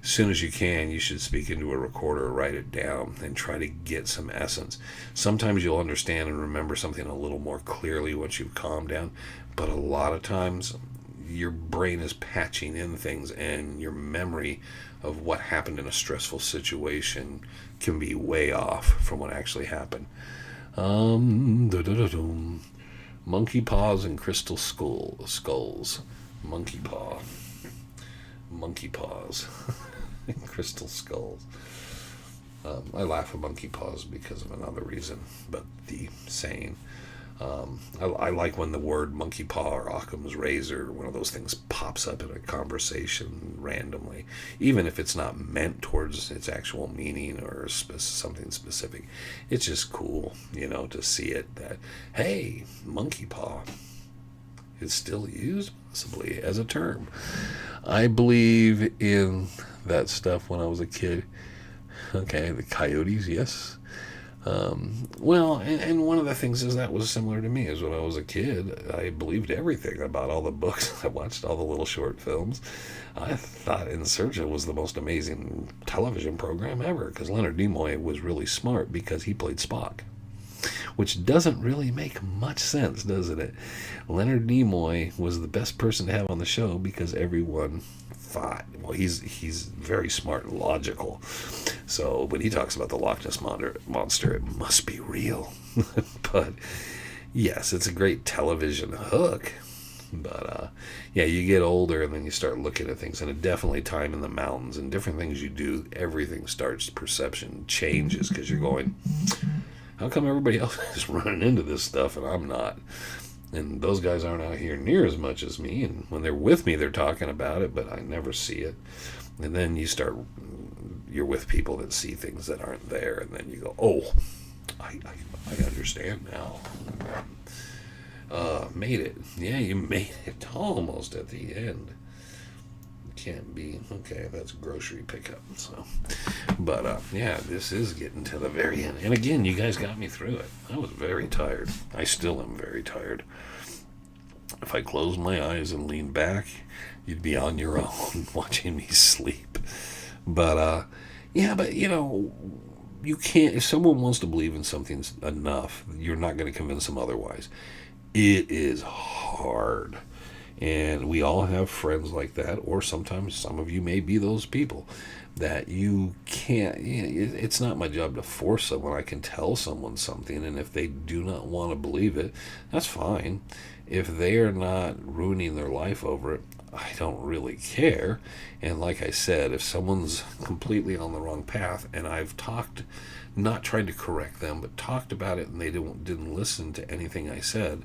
as soon as you can, you should speak into a recorder or write it down and try to get some essence. Sometimes you'll understand and remember something a little more clearly once you've calmed down. But a lot of times, your brain is patching in things, and your memory of what happened in a stressful situation can be way off from what actually happened. Monkey paws and crystal skulls. Monkey paws. And crystal skulls. I laugh at monkey paws because of another reason, but the saying. I like when the word monkey paw or Occam's razor, one of those things, pops up in a conversation randomly, even if it's not meant towards its actual meaning or something specific. It's just cool, to see it, that, hey, monkey paw is still used possibly as a term. I believe in that stuff when I was a kid. Okay, the coyotes, yes. Well, and one of the things is that was similar to me. Is when I was a kid, I believed everything about all the books. I watched all the little short films. I thought In Search of was the most amazing television program ever because Leonard Nimoy was really smart because he played Spock, which doesn't really make much sense, doesn't it? Leonard Nimoy was the best person to have on the show because everyone thought, well, he's very smart and logical. So when he talks about the Loch Ness monster, it must be real. But yes, it's a great television hook. But yeah, you get older and then you start looking at things, and it definitely time in the mountains and different things you do, everything starts, perception changes because you're going, how come everybody else is running into this stuff and I'm not? And those guys aren't out here near as much as me, and when they're with me they're talking about it, but I never see it. And then you're with people that see things that aren't there, and then you go, oh, I understand now. Made it. Yeah, you made it almost at the end. Can't be. Okay, that's grocery pickup. So, but yeah, this is getting to the very end. And again, you guys got me through it. I was very tired. I still am very tired. If I closed my eyes and leaned back, you'd be on your own watching me sleep. But yeah, but you can't. If someone wants to believe in something enough, you're not going to convince them otherwise. It is hard. And we all have friends like that, or sometimes some of you may be those people that you can't. It's not my job to force someone. I can tell someone something, and if they do not want to believe it, that's fine. If they are not ruining their life over it, I don't really care. And like I said, if someone's completely on the wrong path, and I've talked, not tried to correct them, but talked about it, and they didn't listen to anything I said,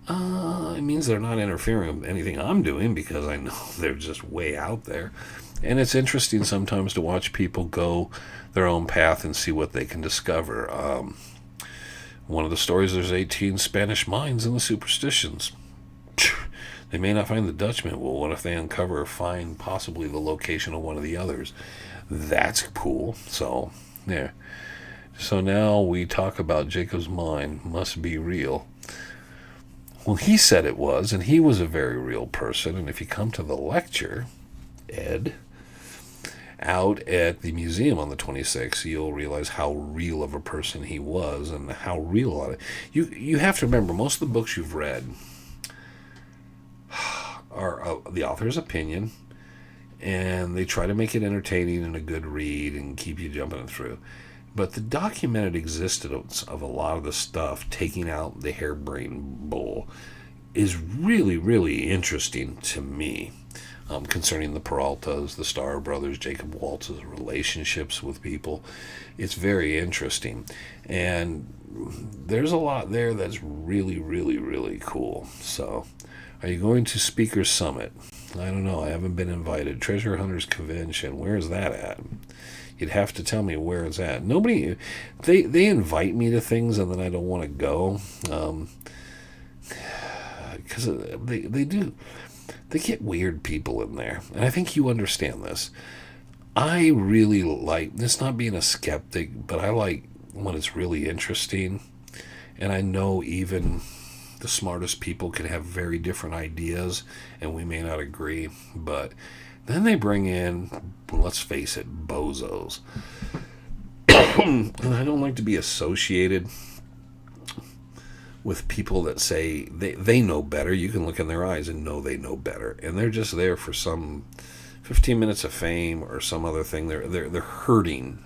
it means they're not interfering with anything I'm doing because I know they're just way out there. And it's interesting sometimes to watch people go their own path and see what they can discover. One of the stories, there's 18 Spanish mines in the Superstitions. They may not find the Dutchman. Well, what if they uncover or find possibly the location of one of the others? That's cool. So, there. So now we talk about Jacob's mine must be real. Well, he said it was, and he was a very real person. And if you come to the lecture, Ed, out at the museum on the 26th, you'll realize how real of a person he was and how real of it. You have to remember, most of the books you've read are the author's opinion, and they try to make it entertaining and a good read and keep you jumping through. But the documented existence of a lot of the stuff, taking out the harebrained bull, is really, really interesting to me. Concerning the Peraltas, the Starr brothers, Jacob Waltz's relationships with people, it's very interesting. And there's a lot there that's really, really, really cool. So, are you going to Speaker Summit? I don't know. I haven't been invited. Treasure Hunters Convention. Where is that at? You'd have to tell me where it's at. Nobody, they invite me to things and then I don't want to go, because they do. They get weird people in there, and I think you understand this. I really like this, not being a skeptic, but I like when it's really interesting, and I know even the smartest people can have very different ideas, and we may not agree, but then they bring in, let's face it, bozos. And I don't like to be associated with people that say they know better. You can look in their eyes and know they know better. And they're just there for some 15 minutes of fame or some other thing. They're hurting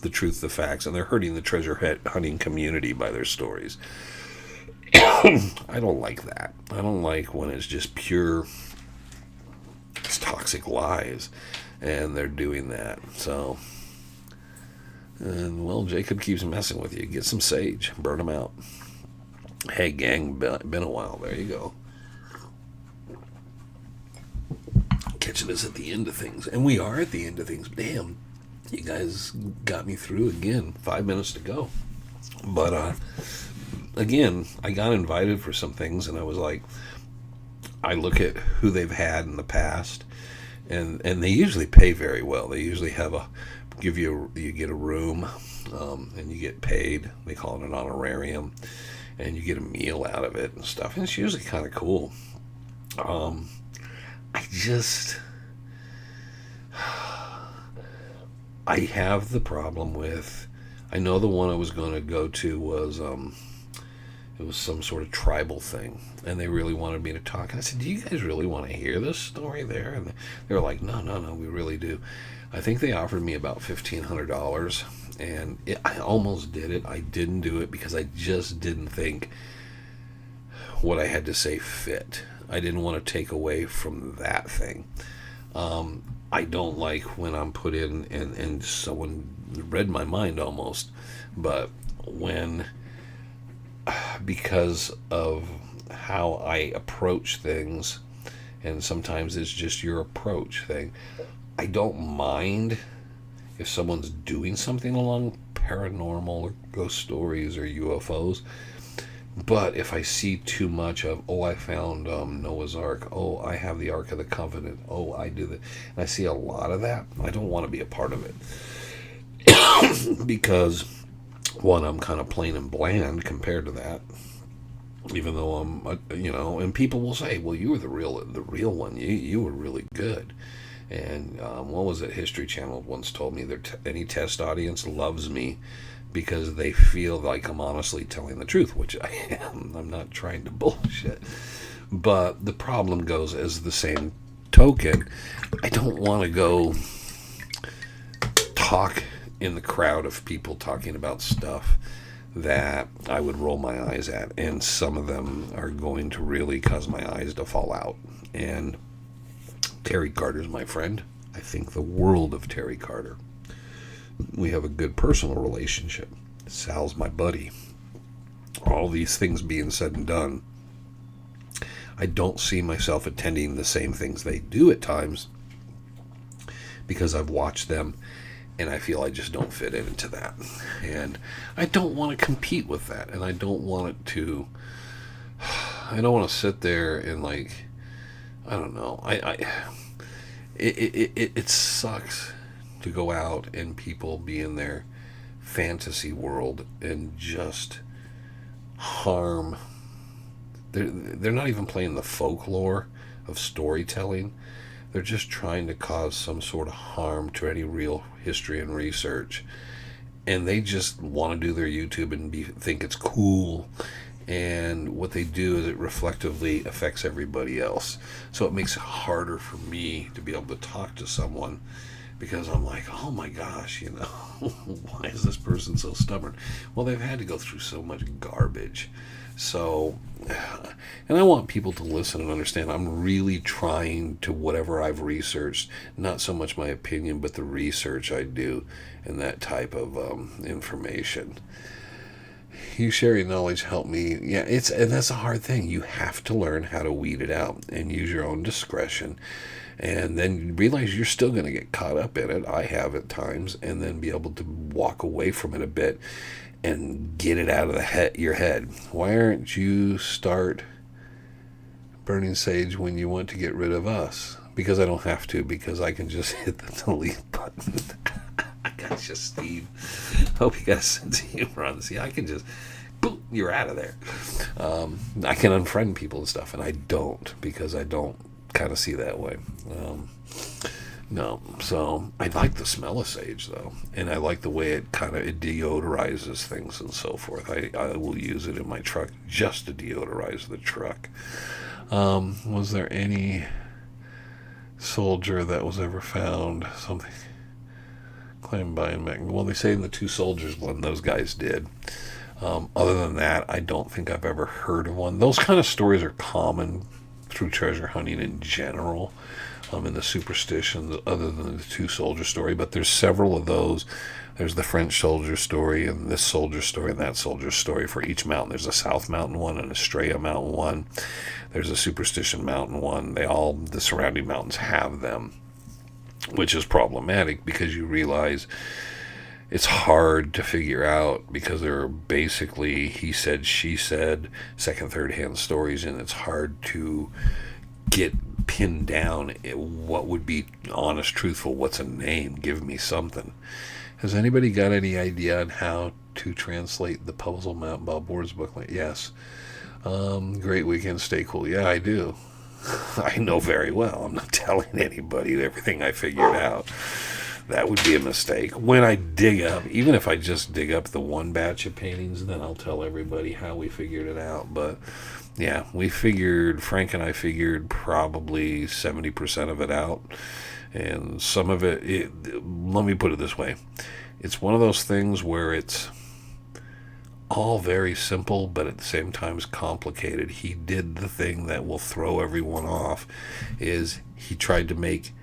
the truth, the facts, and they're hurting the treasure hunting community by their stories. I don't like that. I don't like when it's just pure, it's toxic lies, and they're doing that. So, and well, Jacob keeps messing with you. Get some sage, burn them out. Hey gang, been a while. There you go. Catching us at the end of things, and we are at the end of things. Damn, you guys got me through again. 5 minutes to go, but again, I got invited for some things, and I was like, I look at who they've had in the past, and they usually pay very well. They usually have you get a room and you get paid. They call it an honorarium, and you get a meal out of it and stuff. And it's usually kind of cool. I just, I have the problem with, I know the one I was going to go to was, it was some sort of tribal thing, and they really wanted me to talk. And I said, do you guys really want to hear this story there? And they were like, no, we really do. I think they offered me about $1,500, and I almost did it. I didn't do it because I just didn't think what I had to say fit. I didn't want to take away from that thing. I don't like when I'm put in and someone read my mind almost, but when, because of how I approach things, and sometimes it's just your approach thing, I don't mind if someone's doing something along paranormal or ghost stories or UFOs. But if I see too much of, oh, I found Noah's Ark, oh, I have the Ark of the Covenant, oh, I do that, and I see a lot of that, I don't want to be a part of it. Because, one, I'm kind of plain and bland compared to that. Even though I'm, and people will say, well, you were the real one. You were really good. And what was it? History Channel once told me that any test audience loves me because they feel like I'm honestly telling the truth, which I am. I'm not trying to bullshit. But the problem goes as the same token, I don't want to go talk in the crowd of people talking about stuff that I would roll my eyes at. And some of them are going to really cause my eyes to fall out. And Terry Carter's my friend. I think the world of Terry Carter. We have a good personal relationship. Sal's my buddy. All these things being said and done, I don't see myself attending the same things they do at times because I've watched them and I feel I just don't fit into that. And I don't want to compete with that. And I don't want to sit there and I don't know. It sucks to go out and people be in their fantasy world and just harm. They're not even playing the folklore of storytelling. They're just trying to cause some sort of harm to any real history and research. And they just want to do their YouTube and think it's cool. And what they do is it reflectively affects everybody else. So it makes it harder for me to be able to talk to someone because I'm like, oh my gosh, why is this person so stubborn? Well, they've had to go through so much garbage. So, and I want people to listen and understand I'm really trying to, whatever I've researched, not so much my opinion, but the research I do and that type of information. You sharing knowledge helped me. Yeah, and that's a hard thing. You have to learn how to weed it out and use your own discretion. And then you realize you're still going to get caught up in it. I have at times. And then be able to walk away from it a bit and get it out of your head. Why aren't you start burning sage when you want to get rid of us? Because I don't have to. Because I can just hit the delete button. I got you, Steve. Hope you got a sense of humor on this. Yeah, I can just, boom, you're out of there. I can unfriend people and stuff, and I don't because I don't kind of see that way. No, so I like the smell of sage though, and I like the way it deodorizes things and so forth. I will use it in my truck just to deodorize the truck. Was there any soldier that was ever found? Something claimed by him. Well, they say in the Two Soldiers one, those guys did. Other than that, I don't think I've ever heard of one. Those kind of stories are common through treasure hunting in general, in the superstitions, other than the Two Soldier story. But there's several of those. There's the French soldier story, and this soldier story, and that soldier story for each mountain. There's a South Mountain one, and a Estrella Mountain one. There's a Superstition Mountain one. The surrounding mountains have them, which is problematic because you realize it's hard to figure out because there are basically he said, she said, second, third hand stories, and it's hard to get pinned down what would be honest, truthful, what's a name, give me something. Has anybody got any idea on how to translate the Puzzle Map Bob Ward's booklet? Yes. Great weekend, stay cool. Yeah, I do. I know very well. I'm not telling anybody everything I figured out. That would be a mistake. When I dig up, even if I just dig up the one batch of paintings, then I'll tell everybody how we figured it out. But yeah, Frank and I figured probably 70% of it out. And some of it, let me put it this way. It's one of those things where it's all very simple, but at the same time is complicated. He did the thing that will throw everyone off, is he tried to make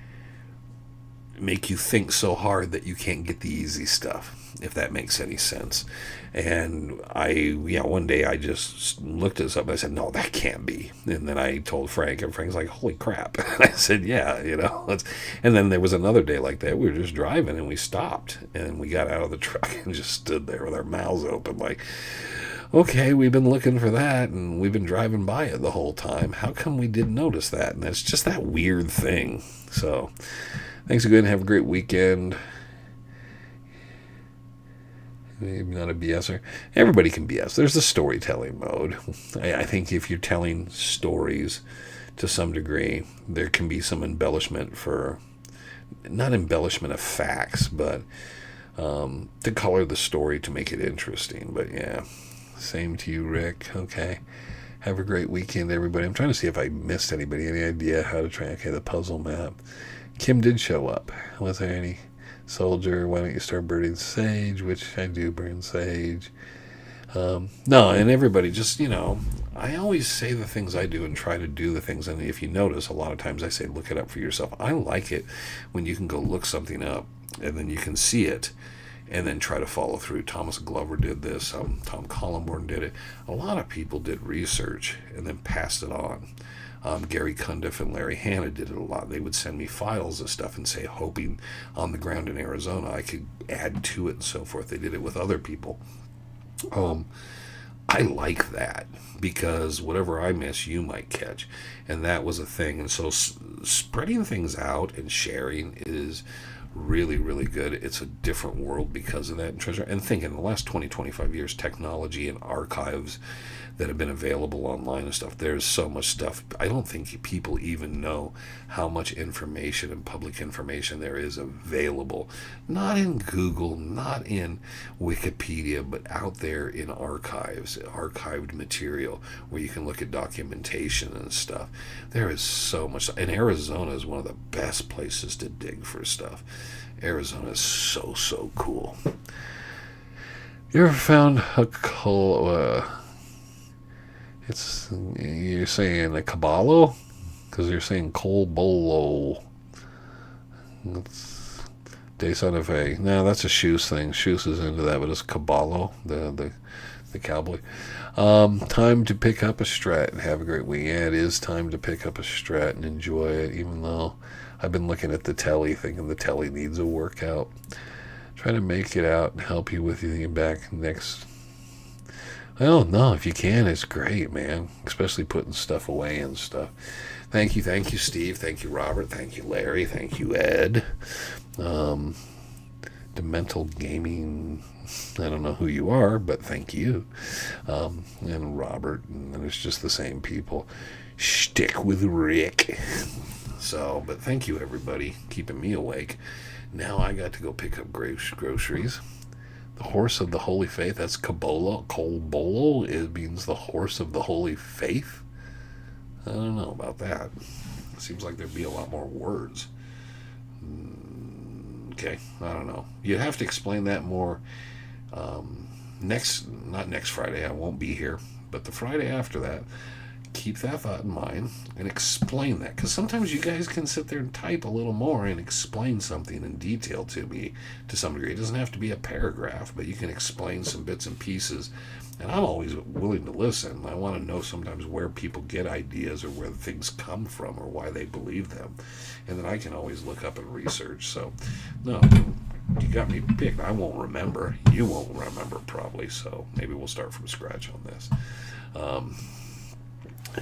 you think so hard that you can't get the easy stuff, if that makes any sense. And one day I just looked at something, I said, no, that can't be. And then I told Frank, and Frank's like, holy crap. And I said, yeah, and then there was another day like that. We were just driving and we stopped and we got out of the truck and just stood there with our mouths open like, okay, we've been looking for that and we've been driving by it the whole time. How come we didn't notice that? And it's just that weird thing. So thanks again. Have a great weekend. Maybe not a BSer. Everybody can BS. There's the storytelling mode. I think if you're telling stories to some degree, there can be some embellishment not embellishment of facts, but to color the story to make it interesting. But yeah, same to you, Rick. Okay. Have a great weekend, everybody. I'm trying to see if I missed anybody. Any idea how to try? Okay, the puzzle map. Kim did show up. Was there any? Soldier, why don't you start burning sage? Which I do burn sage. No, and everybody just, I always say the things I do and try to do the things. And if you notice, a lot of times I say, look it up for yourself. I like it when you can go look something up and then you can see it and then try to follow through. Thomas Glover did this. Tom Collenborn did it. A lot of people did research and then passed it on. Gary Cundiff and Larry Hanna did it a lot. They would send me files of stuff and say, hoping on the ground in Arizona I could add to it and so forth. They did it with other people. I like that because whatever I miss, you might catch. And that was a thing. And so spreading things out and sharing is really, really good. It's a different world because of that. And treasure. And think in the last 20, 25 years, technology and archives that have been available online and stuff, there's so much stuff. I don't think people even know how much information and public information there is available. Not in Google, not in Wikipedia, but out there in archives, archived material where you can look at documentation and stuff. There is so much. And Arizona is one of the best places to dig for stuff. Arizona is so, so cool. You ever found a you're saying a caballo? Because you're saying colbolo. That's De Santa Fe. No, that's a Shoes thing. Shoes is into that, but it's caballo, the cowboy. Time to pick up a strat and have a great week. Yeah, it is time to pick up a strat and enjoy it, even though I've been looking at the telly thinking the telly needs a workout. Try to make it out and help you with you back next. Well, no, if you can, it's great, man. Especially putting stuff away and stuff. Thank you, Steve. Thank you, Robert. Thank you, Larry. Thank you, Ed. The Mental Gaming, I don't know who you are, but thank you. And Robert, and it's just the same people. Stick with Rick. So, but thank you, everybody, keeping me awake. Now I got to go pick up groceries. The horse of the Holy Faith, that's Colbolo. It means the horse of the Holy Faith. I don't know about that. It seems like there'd be a lot more words. Okay, I don't know. You'd have to explain that more not next Friday, I won't be here, but the Friday after that. Keep that thought in mind and explain that, because sometimes you guys can sit there and type a little more and explain something in detail to me to some degree. It doesn't have to be a paragraph, but you can explain some bits and pieces, and I'm always willing to listen. I want to know sometimes where people get ideas or where things come from or why they believe them, and then I can always look up and research. So no, you got me picked. I won't remember. You won't remember probably, so maybe we'll start from scratch on this.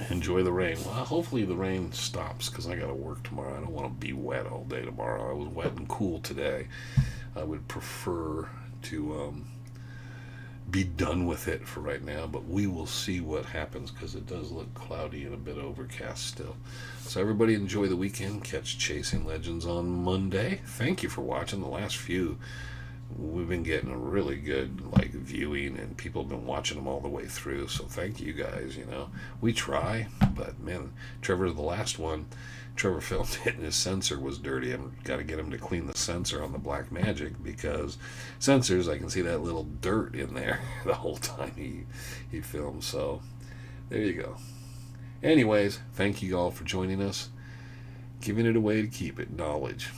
Enjoy the rain. Well, hopefully the rain stops because I got to work tomorrow. I don't want to be wet all day tomorrow. I was wet and cool today. I would prefer to be done with it for right now, but we will see what happens because it does look cloudy and a bit overcast still. So everybody enjoy the weekend. Catch Chasing Legends on Monday. Thank you for watching. The last few, we've been getting a really good viewing, and people have been watching them all the way through. So thank you guys. We try, but man, Trevor's the last one. Trevor filmed it and his sensor was dirty. I've got to get him to clean the sensor on the Black Magic, because sensors, I can see that little dirt in there the whole time he films. So there you go. Anyways, thank you all for joining us. Giving it away to keep it. Knowledge.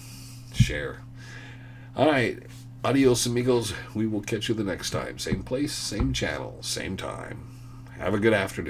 Share. All right. Adios, amigos. We will catch you the next time. Same place, same channel, same time. Have a good afternoon.